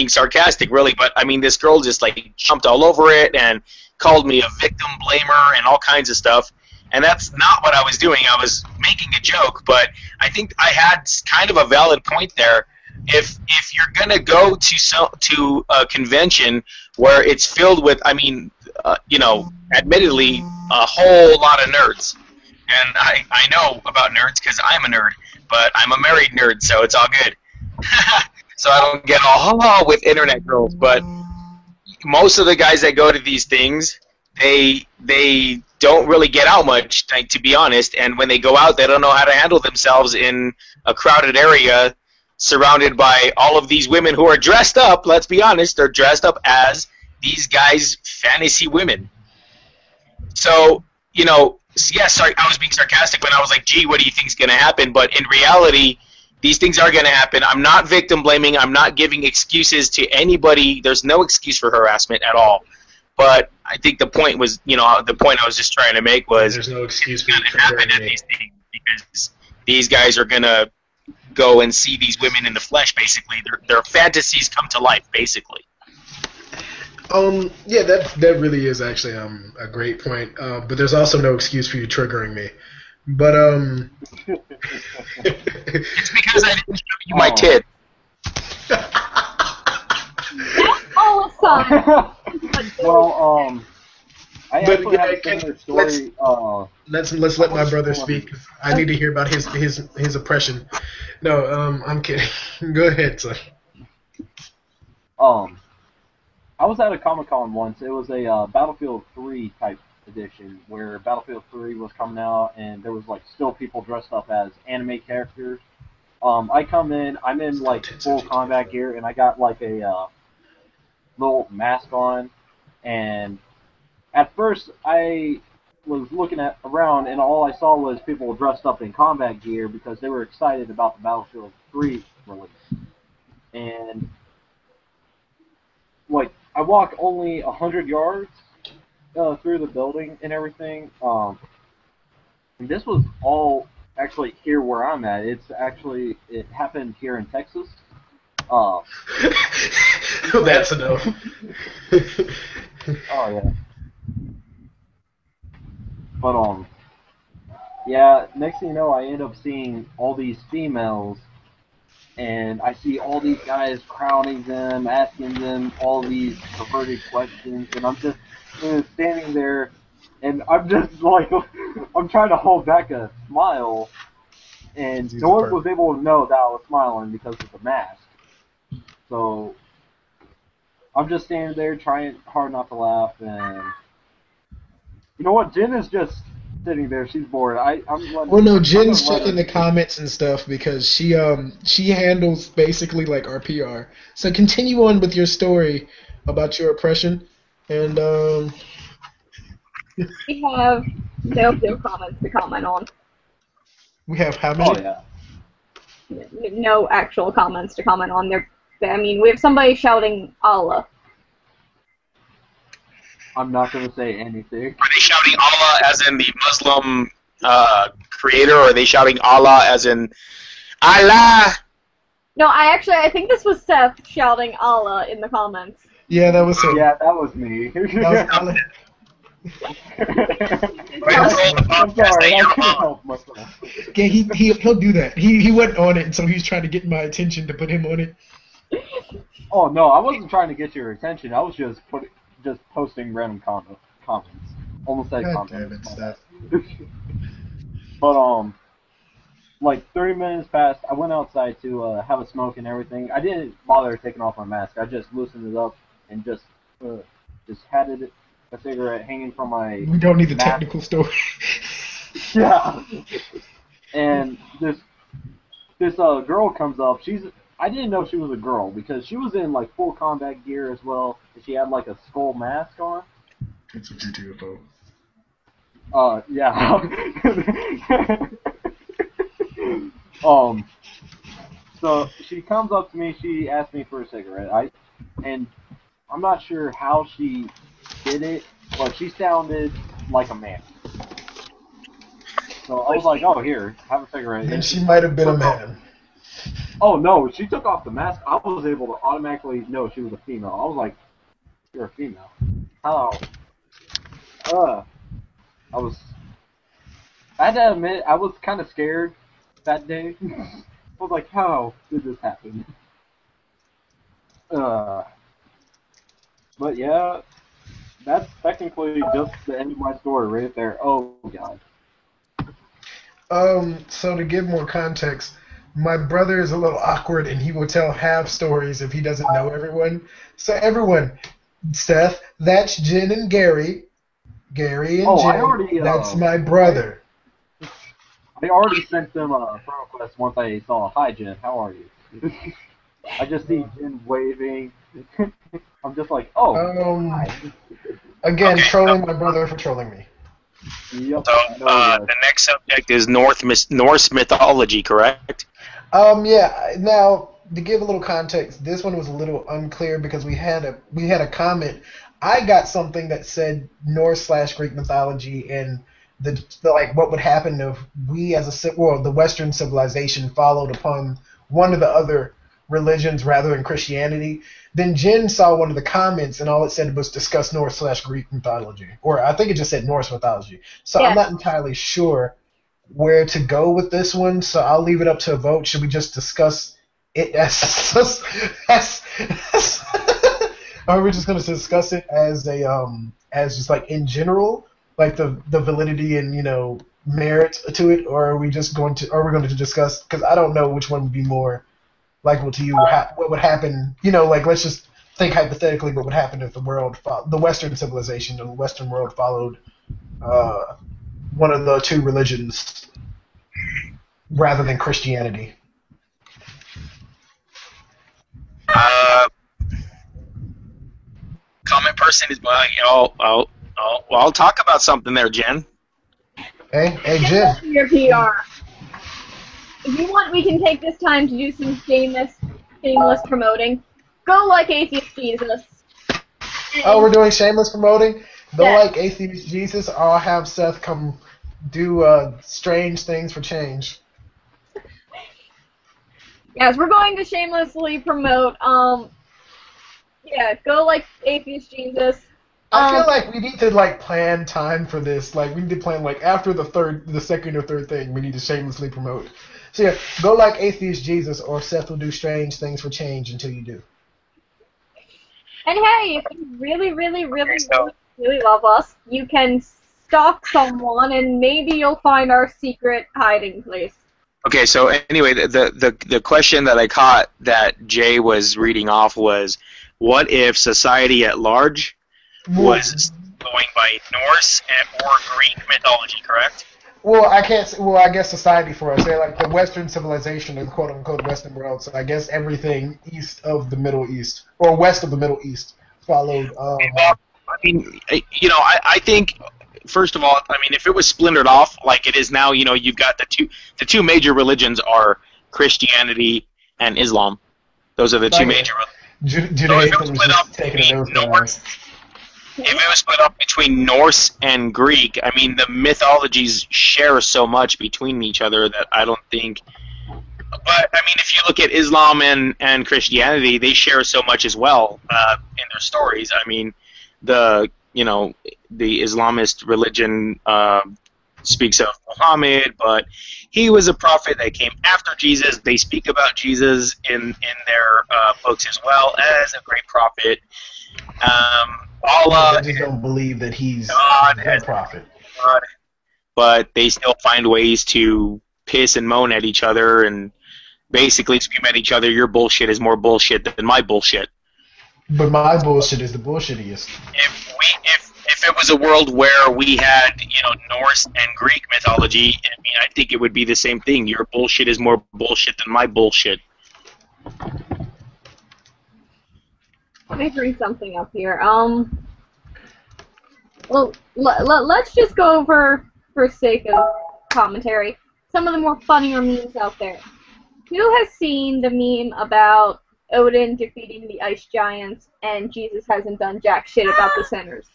sarcastic, really. But I mean, this girl just like jumped all over it and called me a victim blamer and all kinds of stuff. And that's not what I was doing. I was making a joke, but I think I had kind of a valid point there. If you're gonna go to a convention where it's filled with, admittedly, a whole lot of nerds, and I know about nerds because I'm a nerd, but I'm a married nerd, so it's all good. So I don't get all with internet girls, but most of the guys that go to these things, they don't really get out much, to be honest, and when they go out, they don't know how to handle themselves in a crowded area surrounded by all of these women who are dressed up. Let's be honest, they're dressed up as these guys' fantasy women. So, yes, I was being sarcastic when I was like, gee, what do you think's going to happen? But in reality, these things are going to happen. I'm not victim blaming. I'm not giving excuses to anybody. There's no excuse for harassment at all. But I think the point was, the point I was just trying to make was there's no excuse it's going to happen at these things because these guys are going to go and see these women in the flesh, basically. Their fantasies come to life, basically. Yeah, that really is actually a great point. But there's also no excuse for you triggering me. But it's because I didn't show you my tit. That's all aside. Well, I actually have a similar story. Let's let my brother speak. I need to hear about his oppression. No, I'm kidding. Go ahead, son. I was at a Comic-Con once. It was a Battlefield 3 type edition where Battlefield 3 was coming out, and there was like still people dressed up as anime characters. I come in, I'm in like full combat gear, and I got like a little mask on. And at first, I was looking around, and all I saw was people dressed up in combat gear because they were excited about the Battlefield 3 release. And like, I walked only 100 yards through the building and everything. And this was all actually here where I'm at. It happened here in Texas. That's enough. Oh yeah. But yeah. Next thing you know, I end up seeing all these females, and I see all these guys crowding them, asking them all these perverted questions, and I'm just standing there, and I'm just like, I'm trying to hold back a smile, and no one was able to know that I was smiling because of the mask. So I'm just standing there trying hard not to laugh, and you know what? Jen is just sitting there. She's bored. I'm letting, Well, no, I'm Jen's gonna let checking her- the comments and stuff because she handles basically like our PR. So continue on with your story about your oppression, and We have no comments to comment on. we have how many? Oh yeah. No actual comments to comment on. I mean, we have somebody shouting Allah. I'm not gonna say anything. Are they shouting Allah as in the Muslim creator, or are they shouting Allah as in Allah? No, I think this was Seth shouting Allah in the comments. Yeah, that was him. Yeah, that was me. That was Alan. I'm sorry, I can't help myself. Yeah, he'll do that. He wasn't on it, so he's trying to get my attention to put him on it. Oh no, I wasn't trying to get your attention. I was just posting random comments. Almost said God damn comments. it, Steph. But like 30 minutes passed. I went outside to have a smoke and everything. I didn't bother taking off my mask. I just loosened it up and just had a cigarette hanging from my. We don't need the mask. technical story. Yeah. And this girl comes up. I didn't know she was a girl because she was in like full combat gear as well, and she had like a skull mask on. That's what you do, folks. Yeah. So she comes up to me. She asked me for a cigarette. And I'm not sure how she did it, but she sounded like a man. So I was like, "Oh, here, have a cigarette." And she might have been a man. Oh no, she took off the mask. I was able to automatically know she was a female. I was like, "You're a female." How? I had to admit, I was kind of scared that day. I was like, how did this happen? But yeah, that's technically just the end of my story right there. Oh god. So to give more context, my brother is a little awkward and he will tell half stories if he doesn't know everyone. So everyone, Seth, that's Jen and Gary. Gary and Jen, I already, that's my brother. I already sent them a friend request once I saw, "Hi Jen, how are you?" I just see Jen waving. I'm just like, oh, hi. Again, Okay. trolling my brother for trolling me. Yep. So the next subject is Norse mythology, correct? Yeah. Now, to give a little context, this one was a little unclear because we had a comment. I got something that said Norse/Greek mythology and the like what would happen if we as the Western civilization followed upon one of the other religions rather than Christianity. Then Jen saw one of the comments and all it said was discuss Norse/Greek mythology, or I think it just said Norse mythology. So Yeah. I'm not entirely sure where to go with this one. So I'll leave it up to a vote. Should we just discuss it as or are we just going to discuss it as as just like in general, like the validity and merit to it, or are we going to discuss? Because I don't know which one would be more likely to you. What would happen? Like let's just think hypothetically, what would happen if the Western civilization, and the Western world followed one of the two religions rather than Christianity. Comment person is I'll talk about something there, Jen. Hey, Jen. Your PR. If you want, we can take this time to do some shameless promoting. Go like Atheist Jesus. Oh, we're doing shameless promoting. Go Yeah. like Atheist Jesus, or I'll have Seth come do strange things for change. Yes, we're going to shamelessly promote. Yeah, go like Atheist Jesus. I feel like we need to plan time for this. Like we need to plan after the second or third thing, we need to shamelessly promote. So yeah, go like Atheist Jesus, or Seth will do strange things for change until you do. And hey, if you really, really, really, really, really love us, you can stalk someone, and maybe you'll find our secret hiding place. Okay, so anyway, the question that I caught that Jay was reading off was, what if society at large was going by Norse or Greek mythology, correct? Well, I can't. Well, I guess society for us. They're like the Western civilization, the quote unquote Western world. So I guess everything east of the Middle East or west of the Middle East followed. Well, I mean, I think first of all, I mean, if it was splintered off like it is now, you've got the two major religions are Christianity and Islam. Those are the two major religions. Judaism was just taking those guys. If it was split up between Norse and Greek, I mean, the mythologies share so much between each other that I don't think. But I mean, if you look at Islam and Christianity, they share so much as well in their stories. I mean, the Islamist religion speaks of Muhammad, but he was a prophet that came after Jesus. They speak about Jesus in their books as well as a great prophet. I just don't believe that he's a prophet. But they still find ways to piss and moan at each other and basically scream at each other. Your bullshit is more bullshit than my bullshit. But my bullshit is the bullshittiest. If it was a world where we had Norse and Greek mythology, I mean, I think it would be the same thing. Your bullshit is more bullshit than my bullshit. Let me bring something up here. Well, let's just go over, for sake of commentary, some of the more funnier memes out there. Who has seen the meme about Odin defeating the ice giants and Jesus hasn't done jack shit about the sinners?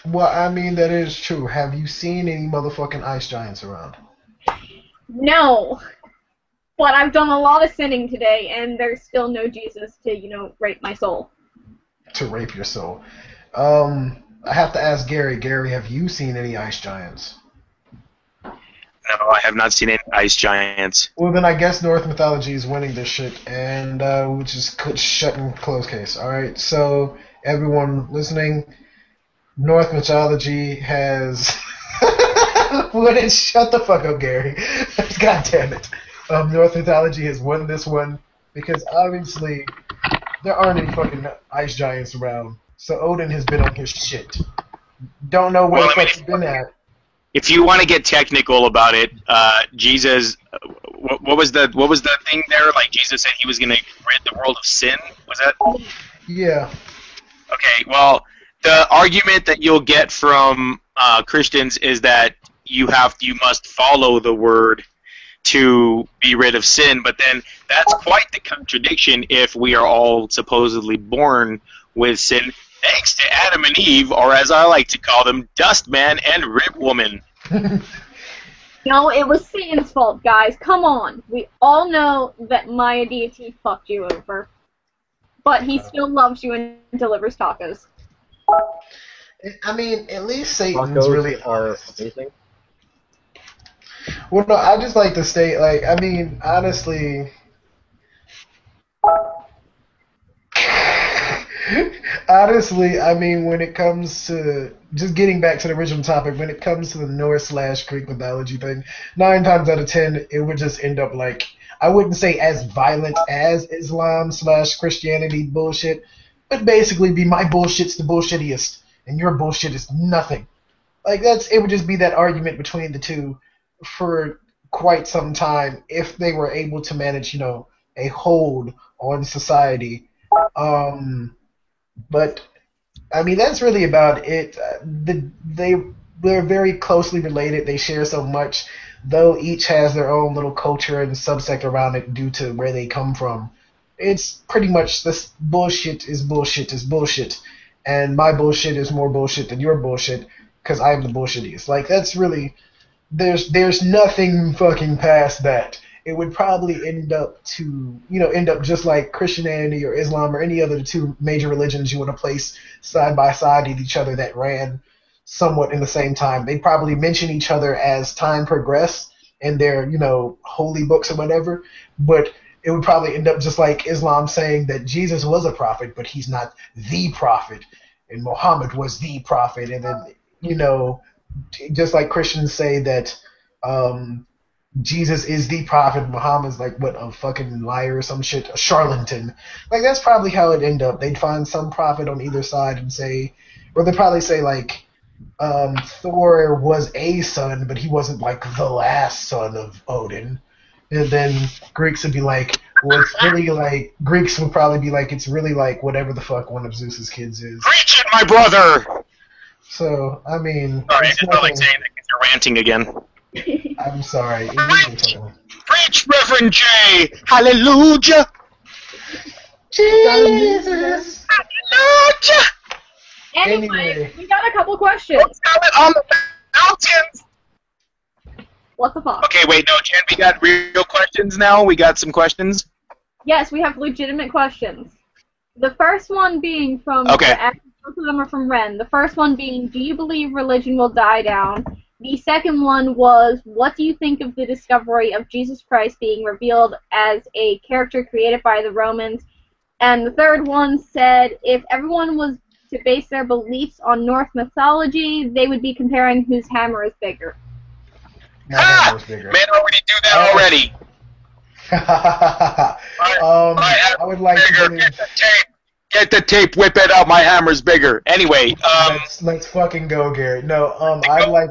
Well, I mean, that is true. Have you seen any motherfucking ice giants around? No. But I've done a lot of sinning today, and there's still no Jesus to, rape my soul. To rape your soul. I have to ask Gary. Gary, have you seen any ice giants? No, I have not seen any ice giants. Well, then I guess Norse mythology is winning this shit, and we'll just shut and close case. Alright, so everyone listening, Norse mythology has... Shut the fuck up, Gary. God damn it. Norse mythology has won this one because obviously there aren't any fucking ice giants around. So Odin has been on his shit. Don't know where the fuck he's been at. If you want to get technical about it, Jesus, what was the thing there? Like Jesus said he was going to rid the world of sin. Was that? Yeah. Okay. Well, the argument that you'll get from Christians is that you must follow the word to be rid of sin, but then that's quite the contradiction if we are all supposedly born with sin, thanks to Adam and Eve, or as I like to call them, Dustman and Ribwoman. No, it was Satan's fault, guys. Come on. We all know that Maya deity fucked you over. But he still loves you and delivers tacos. I mean, at least Satan's Tacos really are amazing. Well, no, I just like to state, like, I mean, honestly, I mean, when it comes to, just getting back to the original topic, when it comes to the Norse/Greek mythology thing, 9 times out of 10, it would just end up like, I wouldn't say as violent as Islam/Christianity bullshit, but basically be my bullshit's the bullshittiest, and your bullshit is nothing. Like, it would just be that argument between the two for quite some time if they were able to manage, a hold on society. But I mean, that's really about it. They're very closely related. They share so much, though each has their own little culture and subsect around it due to where they come from. It's pretty much this bullshit is bullshit is bullshit, and my bullshit is more bullshit than your bullshit because I am the bullshittiest. Like, that's really... There's nothing fucking past that. It would probably end up just like Christianity or Islam or any other the two major religions you want to place side by side with each other that ran somewhat in the same time. They'd probably mention each other as time progressed in their, holy books or whatever, but it would probably end up just like Islam saying that Jesus was a prophet, but he's not the prophet, and Muhammad was the prophet, and then, just like Christians say that Jesus is the prophet, Muhammad's like, a fucking liar or some shit, a charlatan. Like, that's probably how it'd end up. They'd find some prophet on either side and say, Or they probably say like Thor was a son, but he wasn't like the last son of Odin. And then Greeks would be like, well, it's really like Greeks would probably be like, it's really like whatever the fuck one of Zeus's kids is. Preach it, my brother! So I mean, Sorry, I it's just felt like nothing- saying that because you're ranting again. I'm sorry. It means something. Preach, Reverend J! Hallelujah! Jesus. Hallelujah! Anyway, we got a couple questions. On the mountains! What the fuck? Okay, wait, no, Jen, we got real questions now? We got some questions? Yes, we have legitimate questions. The first one being from... Okay. Both of them are from Ren. The first one being, do you believe religion will die down? The second one was, what do you think of the discovery of Jesus Christ being revealed as a character created by the Romans? And the third one said, if everyone was to base their beliefs on Norse mythology, they would be comparing whose hammer is bigger. My hand was bigger. Man already do that already. I would like to Bigger, believe, get the tape. Get the tape, whip it out, my hammer's bigger. Anyway, let's fucking go, Gary. No, I'd go like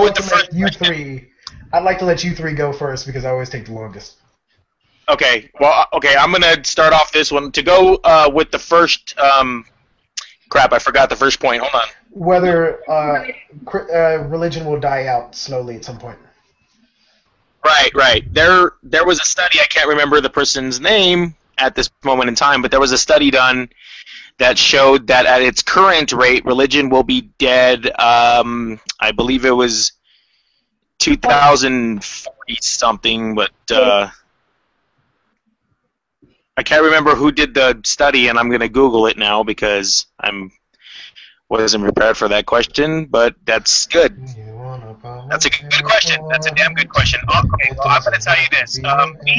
with the to first let you question. three. I'd like to let you three go first because I always take the longest. okay, well, okay, I'm gonna start off this one. To go with the first, crap, I forgot the first point, hold on. Whether religion will die out slowly at some point. Right. There was a study, I can't remember the person's name at this moment in time, but there was a study done that showed that at its current rate, religion will be dead, I believe it was 2040-something, but I can't remember who did the study, and I'm going to Google it now because wasn't prepared for that question, but that's good. That's a good question. That's a damn good question. Okay, well, I'm going to tell you this. We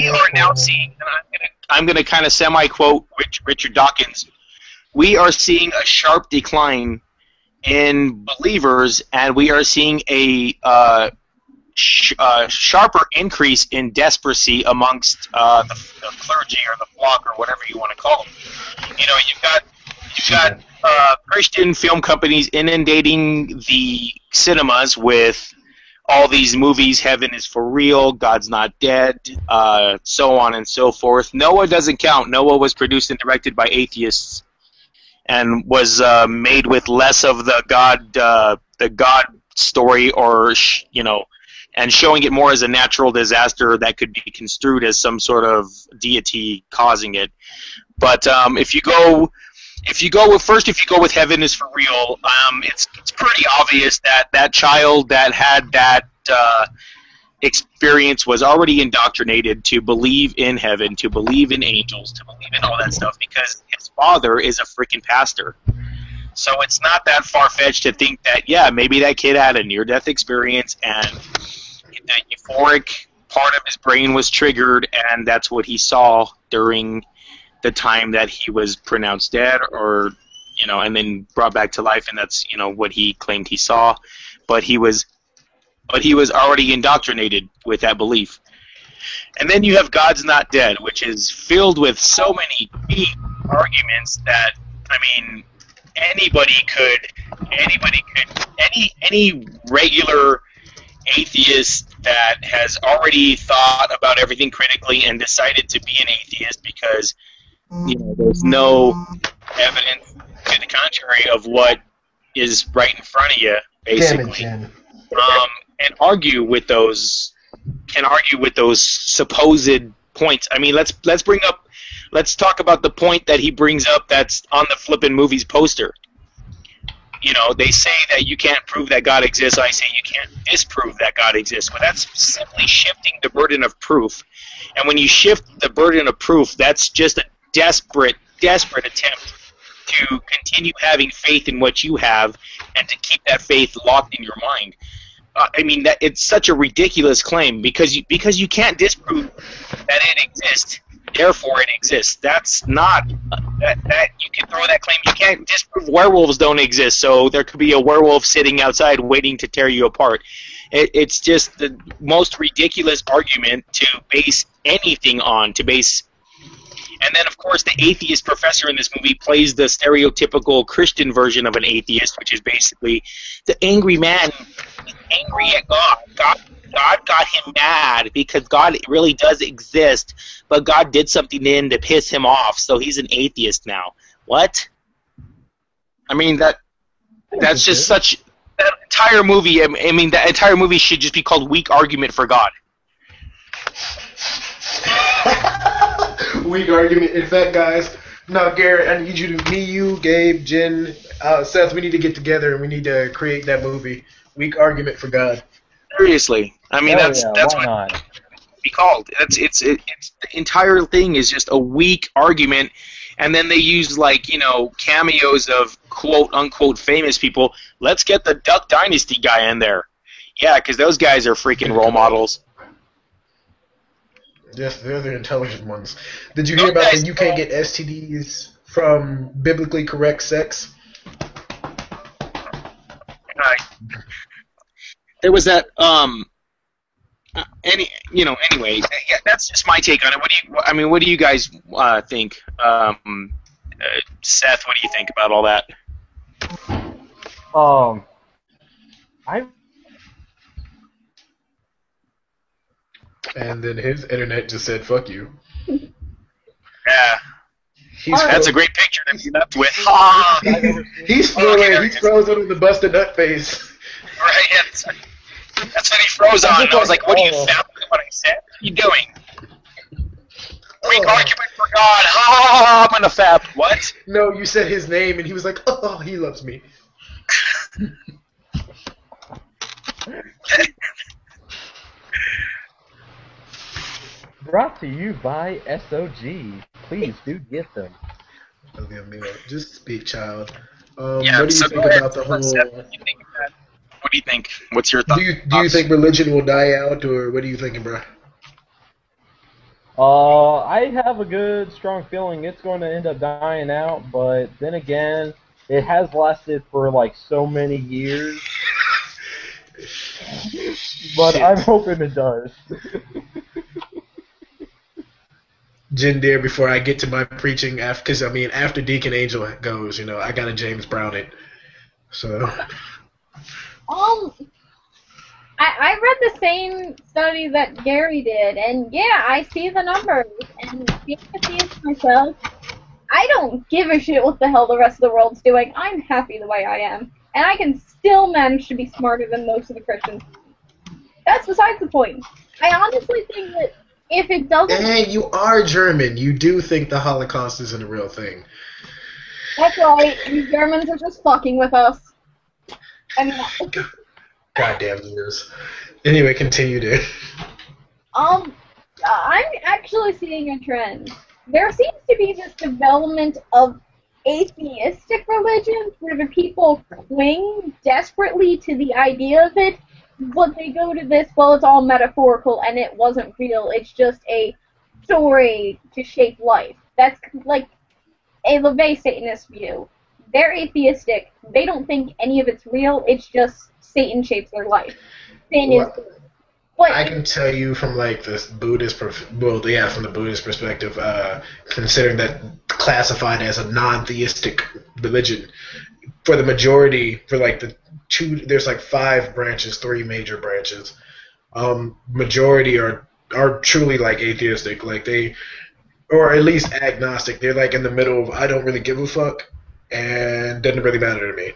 are now seeing, and I'm going to kind of semi-quote Richard Dawkins, we are seeing a sharp decline in believers, and we are seeing a sharper increase in desporacy amongst the clergy or the flock or whatever you want to call them. You know, you've got Christian film companies inundating the cinemas with all these movies, Heaven is for Real, God's Not Dead, so on and so forth. Noah doesn't count. Noah was produced and directed by atheists and was made with less of the God story, or and showing it more as a natural disaster that could be construed as some sort of deity causing it. But if you go with Heaven is for Real, it's pretty obvious that child that had that experience was already indoctrinated to believe in heaven, to believe in angels, to believe in all that stuff, because his father is a freaking pastor. So it's not that far-fetched to think that, yeah, maybe that kid had a near-death experience and the euphoric part of his brain was triggered, and that's what he saw during the time that he was pronounced dead, or and then brought back to life, and that's what he claimed he saw. But he was already indoctrinated with that belief. And then you have God's Not Dead, which is filled with so many deep arguments that, I mean, any regular atheist that has already thought about everything critically and decided to be an atheist because there's no evidence to the contrary of what is right in front of you, basically. Damn it, Jen. And argue with those supposed points. I mean, let's talk about the point that he brings up that's on the flippin' movies poster. They say that you can't prove that God exists. I say you can't disprove that God exists. Well, that's simply shifting the burden of proof. And when you shift the burden of proof, that's just a desperate attempt to continue having faith in what you have and to keep that faith locked in your mind. I mean, that it's such a ridiculous claim because you can't disprove that it exists. Therefore, it exists. That's not that you can throw that claim. You can't disprove werewolves don't exist. So there could be a werewolf sitting outside waiting to tear you apart. It's just the most ridiculous argument to base anything on. And then, of course, the atheist professor in this movie plays the stereotypical Christian version of an atheist, which is basically the angry man angry at God. God got him mad because God really does exist, but God did something to him to piss him off, so he's an atheist now. What? I mean, that's just such... That entire movie, I mean, that entire movie should just be called Weak Argument for God. Weak argument. In fact, guys, no, Garrett, I need you to, me, you, Gabe, Jen, Seth, we need to get together and we need to create that movie. Weak Argument for God. Seriously. I mean, that's what not? it should be called. It's the entire thing is just a weak argument, and then they use, like, you know, cameos of quote-unquote famous people. Let's get the Duck Dynasty guy in there. Yeah, because those guys are freaking role models. Yes, they're the intelligent ones. Did you hear about that you can't get STDs from biblically correct sex? There was that, anyway, yeah, that's just my take on it. What do you guys think? Seth, what do you think about all that? And then his internet just said, fuck you. Yeah. That's a great picture to be left with. He's frozen with the busted nut face. Right, yeah, that's what he froze on. And I was like, what are you fapping what I said? What are you doing? Weak argument for God. I'm gonna fap. What? No, you said his name and he was like, oh, he loves me. Brought to you by SOG. Please do get them. Just speak, child. Yeah, what do you think about the whole... What do you think? What's your thought? Do you think religion will die out, or what are you thinking, bro? I have a good, strong feeling it's going to end up dying out, but then again, it has lasted for like so many years. But I'm hoping it does. Jen Deere, before I get to my preaching, because I mean, after Deacon Angel goes, I gotta James Brown it. So. I read the same study that Gary did, and yeah, I see the numbers, and being a theist myself, I don't give a shit what the hell the rest of the world's doing. I'm happy the way I am, and I can still manage to be smarter than most of the Christians. That's besides the point. I honestly think that if it doesn't... Hey, you are German. You do think the Holocaust isn't a real thing. That's right. You Germans are just fucking with us. Goddamn years. Anyway, continue, dude. I'm actually seeing a trend. There seems to be this development of atheistic religions where the people cling desperately to the idea of it, but they go to this, well, it's all metaphorical and it wasn't real. It's just a story to shape life. That's like a LaVey Satanist view. They're atheistic. They don't think any of it's real. It's just Satan shapes their life. Satan is good. But I can tell you from like this Buddhist, from the Buddhist perspective, considering that classified as a non-theistic religion, for the majority, for like there's like 5 branches, 3 major branches. Majority are truly like atheistic, like or at least agnostic. They're like in the middle of I don't really give a fuck, and doesn't really matter to me.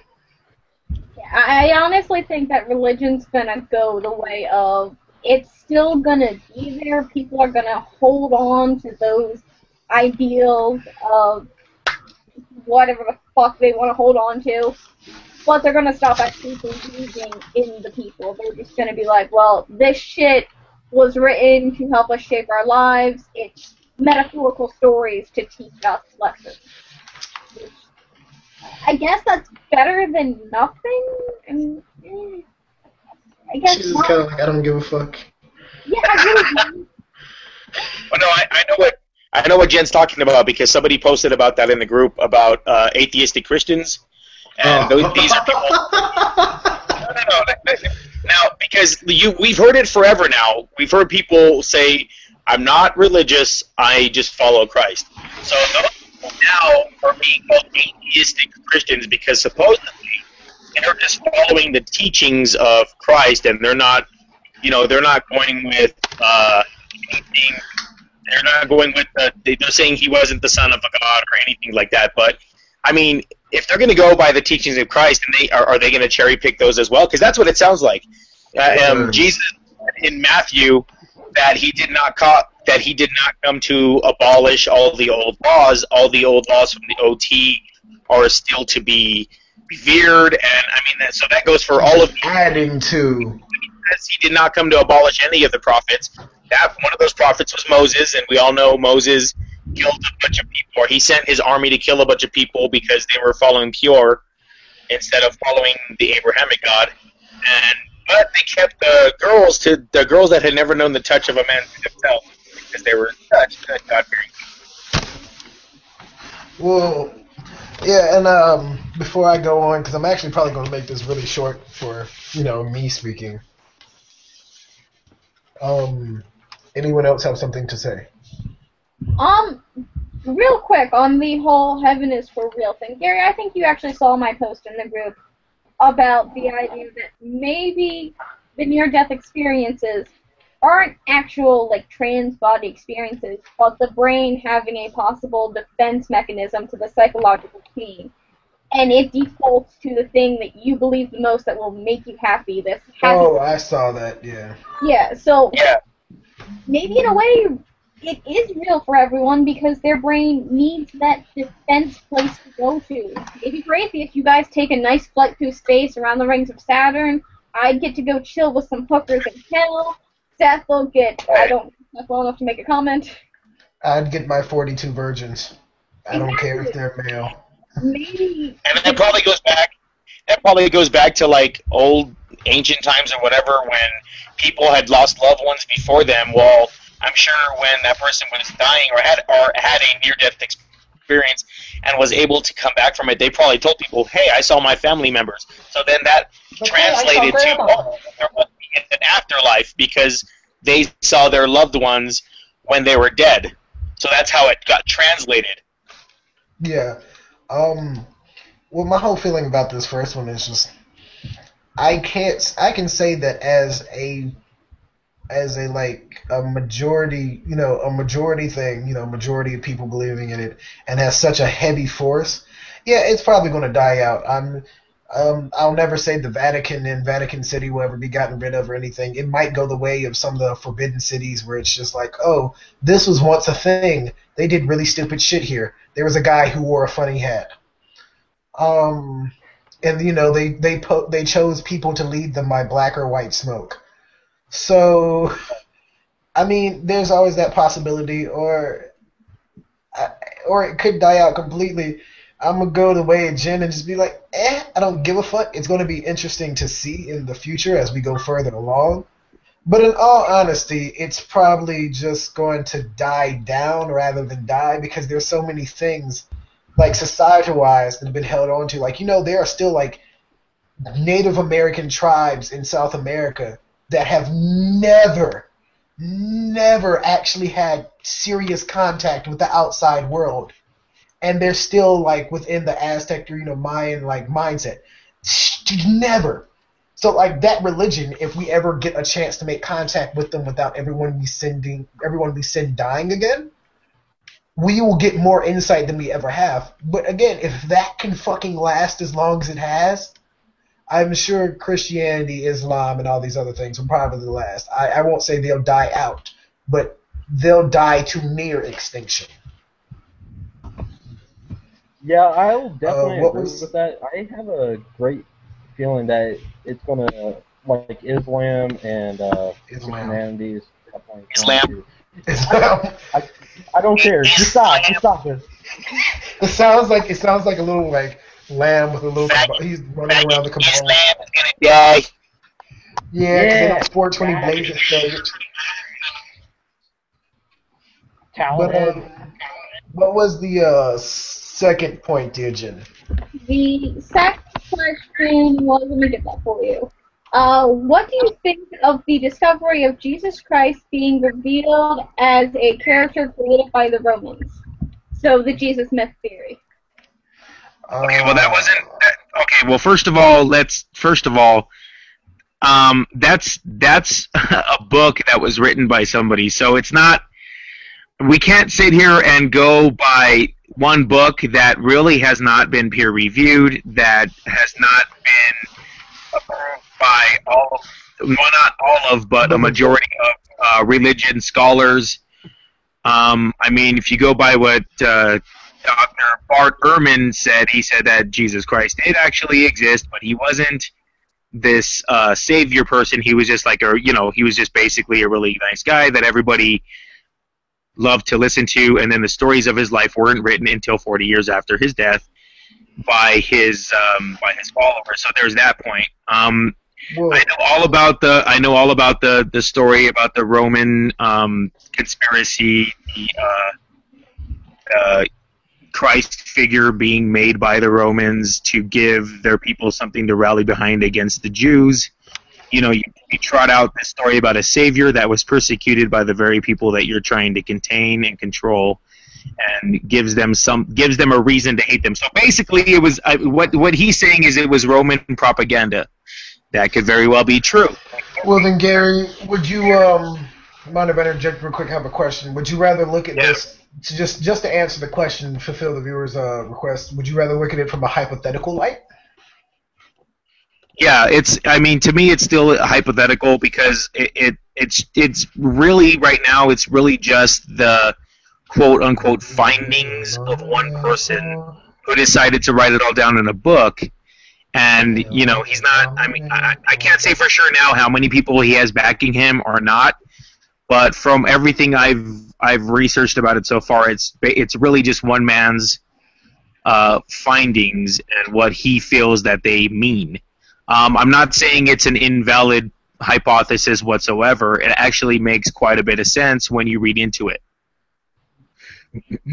I honestly think that religion's gonna go the way of it's still gonna be there. People are gonna hold on to those ideals of whatever the fuck they want to hold on to, but they're gonna stop actually believing in the people. They're just gonna be like, well, this shit was written to help us shape our lives. It's metaphorical stories to teach us lessons. I guess that's better than nothing. I guess she's just kind of like, I don't give a fuck. Yeah, I really do. Well, no, I know what Jen's talking about because somebody posted about that in the group about atheistic Christians, and these are people. No. Now, because we've heard it forever now. We've heard people say, "I'm not religious. I just follow Christ." So those people now are being called atheistic Christians because supposedly they're just following the teachings of Christ, and they're not, they're not going with anything. They're not going with they're saying he wasn't the son of a god or anything like that. But I mean, if they're going to go by the teachings of Christ, and are they going to cherry pick those as well? Because that's what it sounds like. Jesus in Matthew that he did not come to abolish all the old laws. All the old laws from the OT are still to be revered, and I mean so that goes for all of adding to. He did not come to abolish any of the prophets. That one of those prophets was Moses, and we all know Moses killed a bunch of people, or he sent his army to kill a bunch of people because they were following Pure instead of following the Abrahamic God. But they kept the girls that had never known the touch of a man to themselves because they were touched by God-fearing. Well, yeah, and before I go on, because I'm actually probably going to make this really short for me speaking. Anyone else have something to say? Real quick on the whole heaven is for real thing. Gary, I think you actually saw my post in the group about the idea that maybe the near-death experiences aren't actual, trans body experiences, but the brain having a possible defense mechanism to the psychological pain. And it defaults to the thing that you believe the most that will make you happy. Oh, I saw that, yeah. Yeah, so maybe in a way it is real for everyone because their brain needs that defense place to go to. It'd be great if you guys take a nice flight through space around the rings of Saturn. I'd get to go chill with some hookers in hell. Seth will get, I don't know well enough to make a comment. I'd get my 42 virgins. I don't care if they're male. Maybe. And that probably goes back to old ancient times or whatever when people had lost loved ones before them. Well, I'm sure when that person was dying or had a near-death experience and was able to come back from it, they probably told people, "Hey, I saw my family members." So then that translated to there must be an afterlife because they saw their loved ones when they were dead. So that's how it got translated. Yeah. Well, my whole feeling about this first one is just I can say that as a majority, a majority thing, majority of people believing in it, and has such a heavy force. Yeah, it's probably going to die out. I'll never say the Vatican and Vatican City will ever be gotten rid of or anything. It might go the way of some of the forbidden cities where it's just like, oh, this was once a thing. They did really stupid shit here. There was a guy who wore a funny hat. And they chose people to lead them by black or white smoke. So, I mean, there's always that possibility, or it could die out completely. I'm going to go the way of Jen and just be like, I don't give a fuck. It's going to be interesting to see in the future as we go further along. But in all honesty, it's probably just going to die down rather than die because there's so many things, society-wise, that have been held on to. There are still, Native American tribes in South America that have never actually had serious contact with the outside world. And they're still, within the Aztec or, Mayan, mindset. Never. So, that religion, if we ever get a chance to make contact with them without everyone we send dying again, we will get more insight than we ever have. But, again, if that can fucking last as long as it has, I'm sure Christianity, Islam, and all these other things will probably last. I won't say they'll die out, but they'll die to near extinction. Yeah, I'll definitely agree with that. I have a great feeling that it's going to, Islam and Christianity is definitely Islam. I don't care. Just stop this. It sounds like a little lamb with a little he's running around the cabal. Islam is gonna die. Yeah, because they don't sport 20 blazes. But what was the second point, dear Jen? The second question was, let me get that for you. What do you think of the discovery of Jesus Christ being revealed as a character created by the Romans? So the Jesus myth theory. Okay, well that wasn't. Okay, well first of all, that's a book that was written by somebody, so it's not. We can't sit here and go by one book that really has not been peer reviewed, that has not been approved by not all of, but a majority of religion scholars. I mean, if you go by what Dr. Bart Ehrman said, he said that Jesus Christ did actually exist, but he wasn't this savior person. He was just he was just basically a really nice guy that everybody loved to listen to, and then the stories of his life weren't written until 40 years after his death by his followers. So there's that point. I know all about the story about the Roman conspiracy, the Christ figure being made by the Romans to give their people something to rally behind against the Jews. You know, you trot out this story about a savior that was persecuted by the very people that you're trying to contain and control, and gives them a reason to hate them. So basically, it was what he's saying is it was Roman propaganda. That could very well be true. Well then, Gary, would you mind if I interject real quick? I have a question. Would you rather look at this just to answer the question, fulfill the viewer's request? Would you rather look at it from a hypothetical light? Yeah, I mean, to me, it's still hypothetical because it's really right now. It's really just the quote unquote findings of one person who decided to write it all down in a book. And he's not. I mean, I can't say for sure now how many people he has backing him or not. But from everything I've researched about it so far, it's really just one man's findings and what he feels that they mean. I'm not saying it's an invalid hypothesis whatsoever. It actually makes quite a bit of sense when you read into it.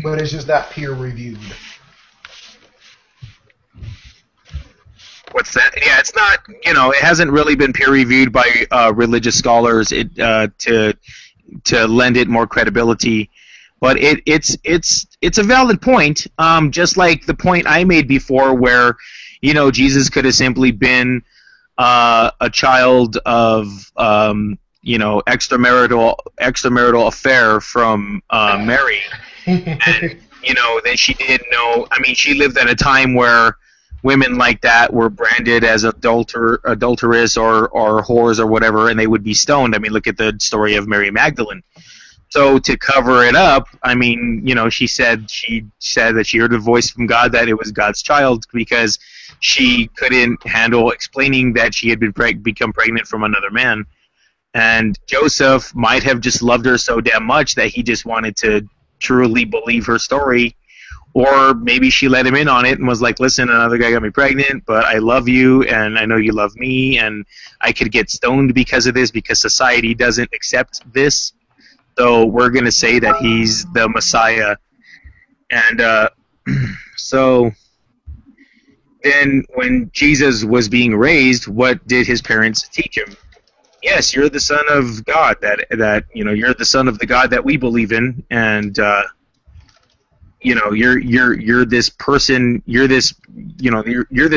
But it's just not peer reviewed. What's that? Yeah, it's not. It hasn't really been peer reviewed by religious scholars to lend it more credibility. But it's a valid point. Just like the point I made before, where Jesus could have simply been a child of extramarital affair from Mary, and that she didn't know. I mean, she lived at a time where women like that were branded as adulteress or whores or whatever, and they would be stoned. I mean, look at the story of Mary Magdalene. So to cover it up, I mean, she said that she heard a voice from God, that it was God's child, because she couldn't handle explaining that she had become pregnant from another man. And Joseph might have just loved her so damn much that he just wanted to truly believe her story. Or maybe she let him in on it and was like, listen, another guy got me pregnant, but I love you, and I know you love me, and I could get stoned because of this, because society doesn't accept this. So we're going to say that he's the Messiah. And so then when Jesus was being raised, what did his parents teach him? Yes, you're the son of God, that you're the son of the God that we believe in, and you're this person, you're this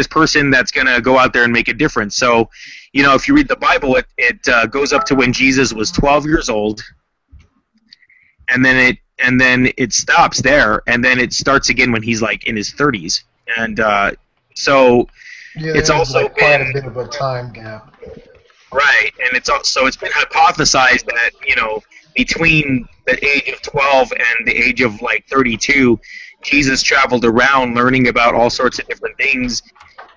person that's going to go out there and make a difference. So, if you read the Bible, it goes up to when Jesus was 12 years old, and then it stops there, and then it starts again when he's like in his 30s. And so it's also like quite a bit of a time gap. Right, and it's been hypothesized that, between the age of 12 and the age of 32, Jesus traveled around learning about all sorts of different things,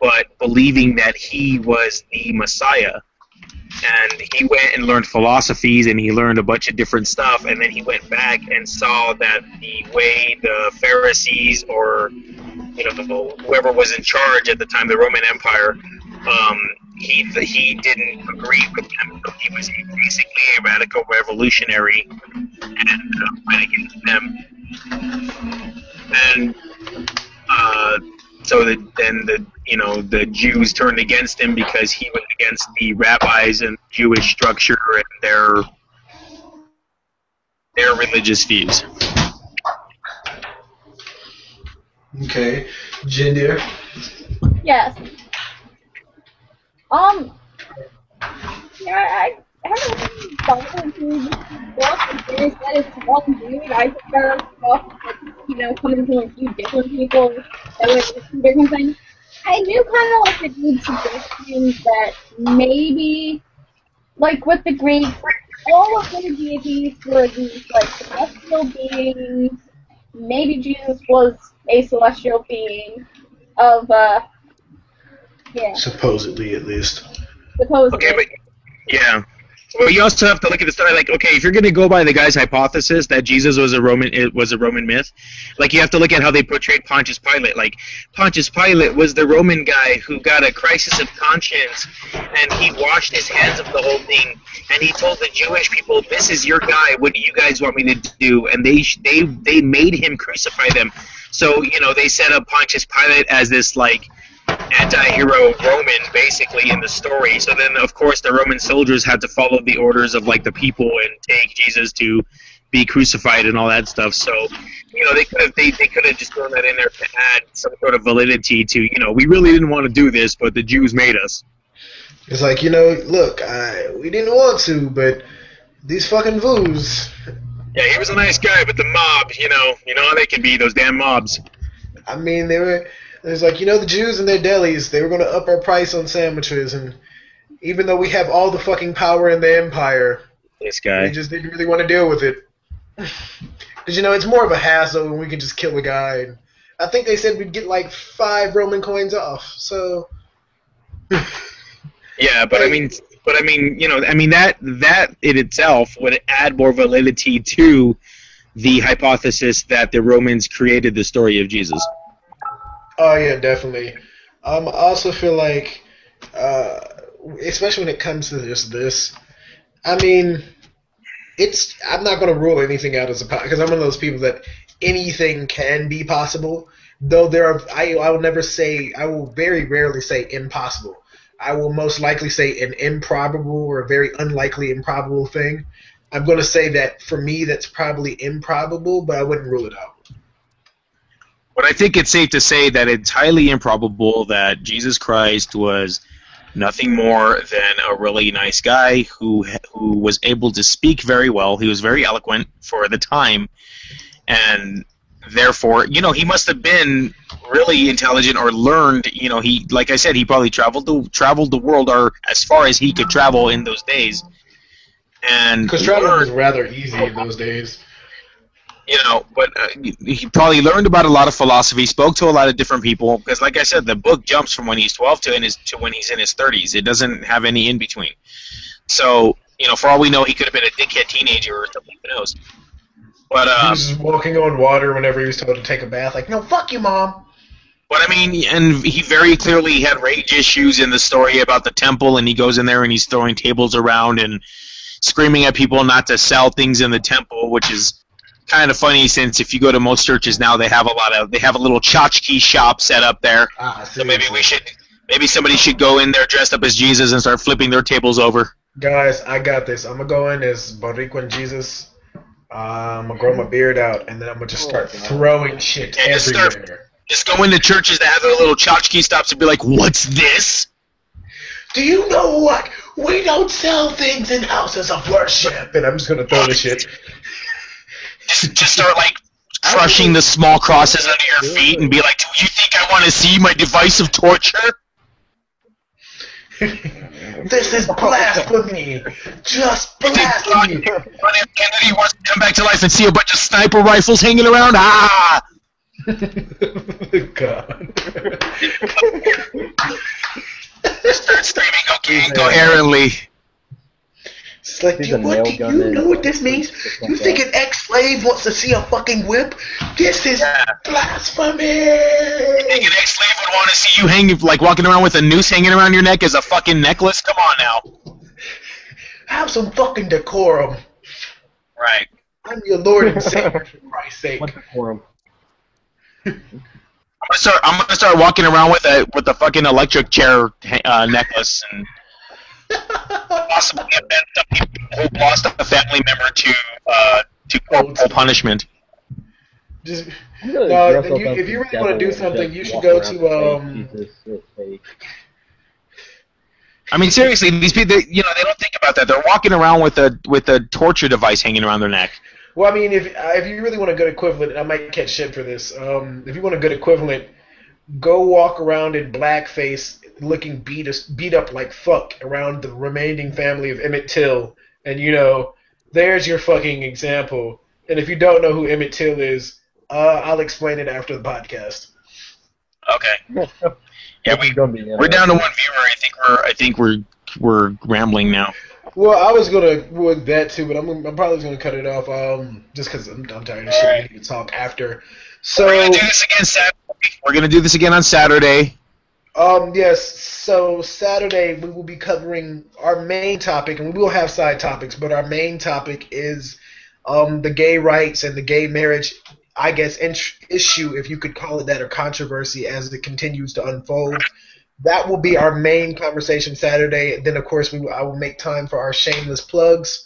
but believing that he was the Messiah. And he went and learned philosophies, and he learned a bunch of different stuff, and then he went back and saw that the way the Pharisees, or whoever was in charge at the time, the Roman Empire, he didn't agree with them. So he was basically a radical revolutionary and went against them. And so then the Jews turned against him because he went against the rabbis and Jewish structure and their religious views. Okay. Jindir? Yes. Yeah, I haven't really gone into this book and theories that it's one dude. I think there are stuff that's, coming from a few different people that would do different things. I do kind of like the dude's suggestions that maybe, like with the Greeks, all of their deities were these, like, celestial beings. Maybe Jesus was a celestial being of, yeah. Supposedly, at least. Supposedly. Okay, but yeah. Well, you also have to look at the story. Like, okay, if you're going to go by the guy's hypothesis that Jesus was a Roman myth, like you have to look at how they portrayed Pontius Pilate. Like, Pontius Pilate was the Roman guy who got a crisis of conscience, and he washed his hands of the whole thing, and he told the Jewish people, "This is your guy. What do you guys want me to do?" And they made him crucify them. So they set up Pontius Pilate as this like anti-hero Roman basically in the story. So then of course the Roman soldiers had to follow the orders of like the people and take Jesus to be crucified and all that stuff. So they could have just thrown that in there to add some sort of validity to we really didn't want to do this, but the Jews made us. It's like look, we didn't want to, but these fucking Vus. Yeah, he was a nice guy, but the mob, you know how they can be, those damn mobs. I mean, there's like, the Jews and their delis, they were going to up our price on sandwiches, and even though we have all the fucking power in the empire, this guy, we just didn't really want to deal with it. Because, it's more of a hassle when we can just kill a guy. And I think they said we'd get like 5 Roman coins off, so... Yeah, but I mean, that in itself would add more validity to the hypothesis that the Romans created the story of Jesus. Oh yeah, definitely. I also feel like, especially when it comes to this, I mean, I'm not going to rule anything out as a because I'm one of those people that anything can be possible. Though I will very rarely say impossible. I will most likely say an improbable or a very unlikely improbable thing. I'm going to say that for me that's probably improbable, but I wouldn't rule it out. But I think it's safe to say that it's highly improbable that Jesus Christ was nothing more than a really nice guy who was able to speak very well. He was very eloquent for the time, and therefore, he must have been really intelligent or learned. He, like I said, he probably traveled the world or as far as he could travel in those days. And because traveling was rather easy in those days. But he probably learned about a lot of philosophy, spoke to a lot of different people, because like I said, the book jumps from when he's 12 to when he's in his 30s. It doesn't have any in between. So, for all we know, he could have been a dickhead teenager or something. Who knows? But he was just walking on water whenever he was told to take a bath. Like, no, fuck you, Mom. But I mean, and he very clearly had rage issues in the story about the temple, and he goes in there and he's throwing tables around and screaming at people not to sell things in the temple, which is kind of funny since if you go to most churches now, they have a little tchotchke shop set up there. So maybe somebody should go in there dressed up as Jesus and start flipping their tables over. Guys, I got this. I'm gonna go in as Boricuan Jesus. I'm gonna grow my beard out, and then I'm gonna just start throwing shit everywhere. Just go into churches that have their little tchotchke stops and be like, "What's this? Do you know what? We don't sell things in houses of worship." And I'm just gonna throw the shit. Just start like crushing the small crosses under your feet and be like, "Do you think I want to see my device of torture?" This is blasphemy! Just blasphemy! But if Kennedy wants to come back to life and see a bunch of sniper rifles hanging around, ah! God. Start screaming, okay, incoherently. It's like, do you know what this means? You think an ex-slave wants to see a fucking whip? This is blasphemy! You think an ex-slave would want to see you hanging, like walking around with a noose hanging around your neck as a fucking necklace? Come on now. Have some fucking decorum. Right. I'm your Lord and Savior, for Christ's sake. What decorum? I'm gonna start walking around with a fucking electric chair necklace and possibly offend some people who lost a family member to corporal punishment. Just I'm gonna no. dress up as If you the really want to devil do and something, just you should walk go around to and say, Jesus is fake. I mean, seriously, these people, they don't think about that. They're walking around with a torture device hanging around their neck. Well, I mean, if you really want a good equivalent, I might catch shit for this. If you want a good equivalent, go walk around in blackface, looking beat up like fuck around the remaining family of Emmett Till, and there's your fucking example. And if you don't know who Emmett Till is, I'll explain it after the podcast. Okay. Yeah, we're down to one viewer. I think we're rambling now. Well, I was gonna with that too, but I'm probably gonna cut it off. Just because I'm tired of shit. Right. We need to talk after. So we're gonna do this again Saturday. We're gonna do this again on Saturday. Yes. So Saturday we will be covering our main topic, and we will have side topics, but our main topic is the gay rights and the gay marriage, I guess, issue, if you could call it that, or controversy as it continues to unfold. That will be our main conversation Saturday. Then, of course, I will make time for our shameless plugs.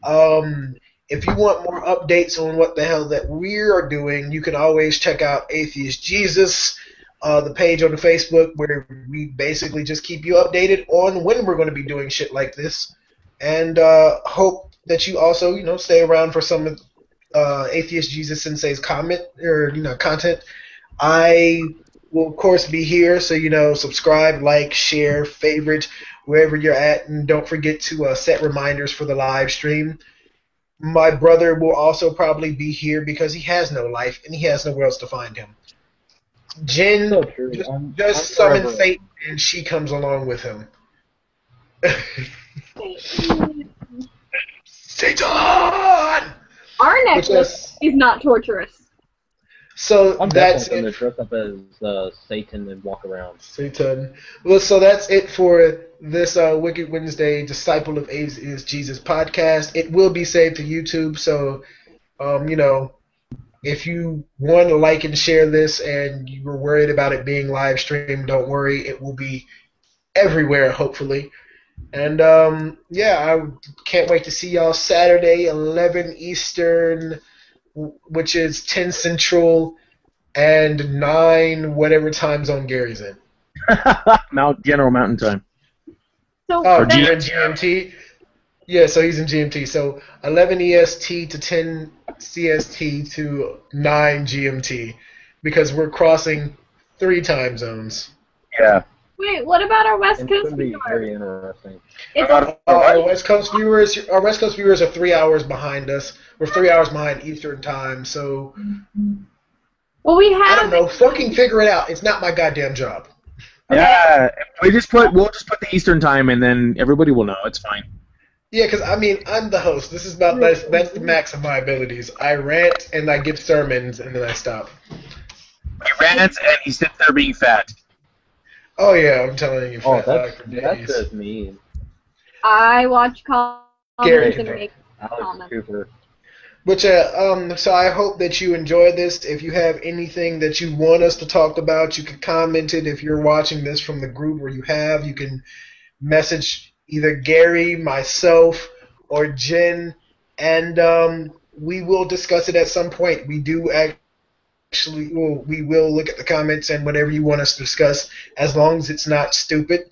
If you want more updates on what the hell that we are doing, you can always check out Atheist Jesus, the page on the Facebook, where we basically just keep you updated on when we're going to be doing shit like this. And hope that you also, stay around for some of Atheist Jesus Sensei's content. I will, of course, be here, so, subscribe, like, share, favorite, wherever you're at, and don't forget to set reminders for the live stream. My brother will also probably be here because he has no life, and he has nowhere else to find him. Jen just summons Satan, and she comes along with him. Satan! Our necklace is not torturous. So I'm that's definitely going to dress up as Satan and walk around. Satan. Well, so that's it for this Wicked Wednesday Disciple of Atheist Jesus podcast. It will be saved to YouTube, so, if you want to like and share this and you were worried about it being live streamed, don't worry. It will be everywhere, hopefully. And, I can't wait to see y'all Saturday, 11 Eastern, which is 10 Central, and 9 whatever time zone Gary's in. General Mountain Time. So you're in GMT? Yeah, so he's in GMT. So 11 EST to 10 CST to 9 GMT, because we're crossing 3 time zones. Yeah. Wait, what about our West It's Coast going to be viewers? very interesting. Our West Coast viewers are 3 hours behind us. We're 3 hours behind Eastern time, so Well, we I don't have. know. Fucking figure it out. It's not my goddamn job. Yeah, we'll just put the Eastern time, and then everybody will know. It's fine. Yeah, because I'm the host. This is about that's the max of my abilities. I rant and I give sermons, and then I stop. He rants and he sits there being fat. Oh yeah, I'm telling you. Oh, fat that's just mean. I watch comments Gary. and make Alex comments. Cooper. But so I hope that you enjoy this. If you have anything that you want us to talk about, you can comment it. If you're watching this from the group where you can message either Gary, myself, or Jen, and we will discuss it at some point. We do we will look at the comments and whatever you want us to discuss, as long as it's not stupid.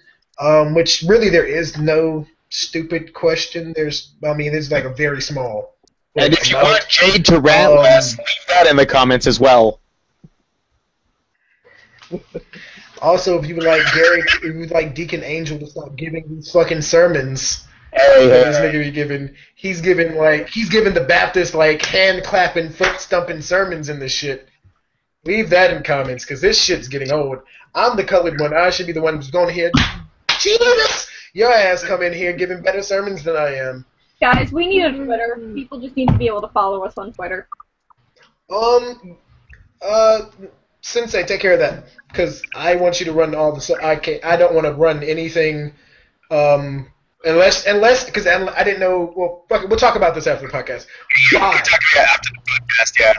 Which really there is no stupid question. There's like a very small. And if you want Jade to rant less, leave that in the comments as well. Also, if you would like Gary, if you would like Deacon Angel to stop giving these fucking sermons, this nigga be he's giving the Baptist hand clapping, foot stumping sermons in this shit. Leave that in comments, because this shit's getting old. I'm the colored one. I should be the one who's going here. Jesus, your ass come in here giving better sermons than I am. Guys, we need a Twitter. People just need to be able to follow us on Twitter. Sensei, take care of that, because I want you to run all the. I don't want to run anything, unless because I didn't know. Well, fuck it, we'll talk about this after the podcast. Bye. After the podcast, yeah.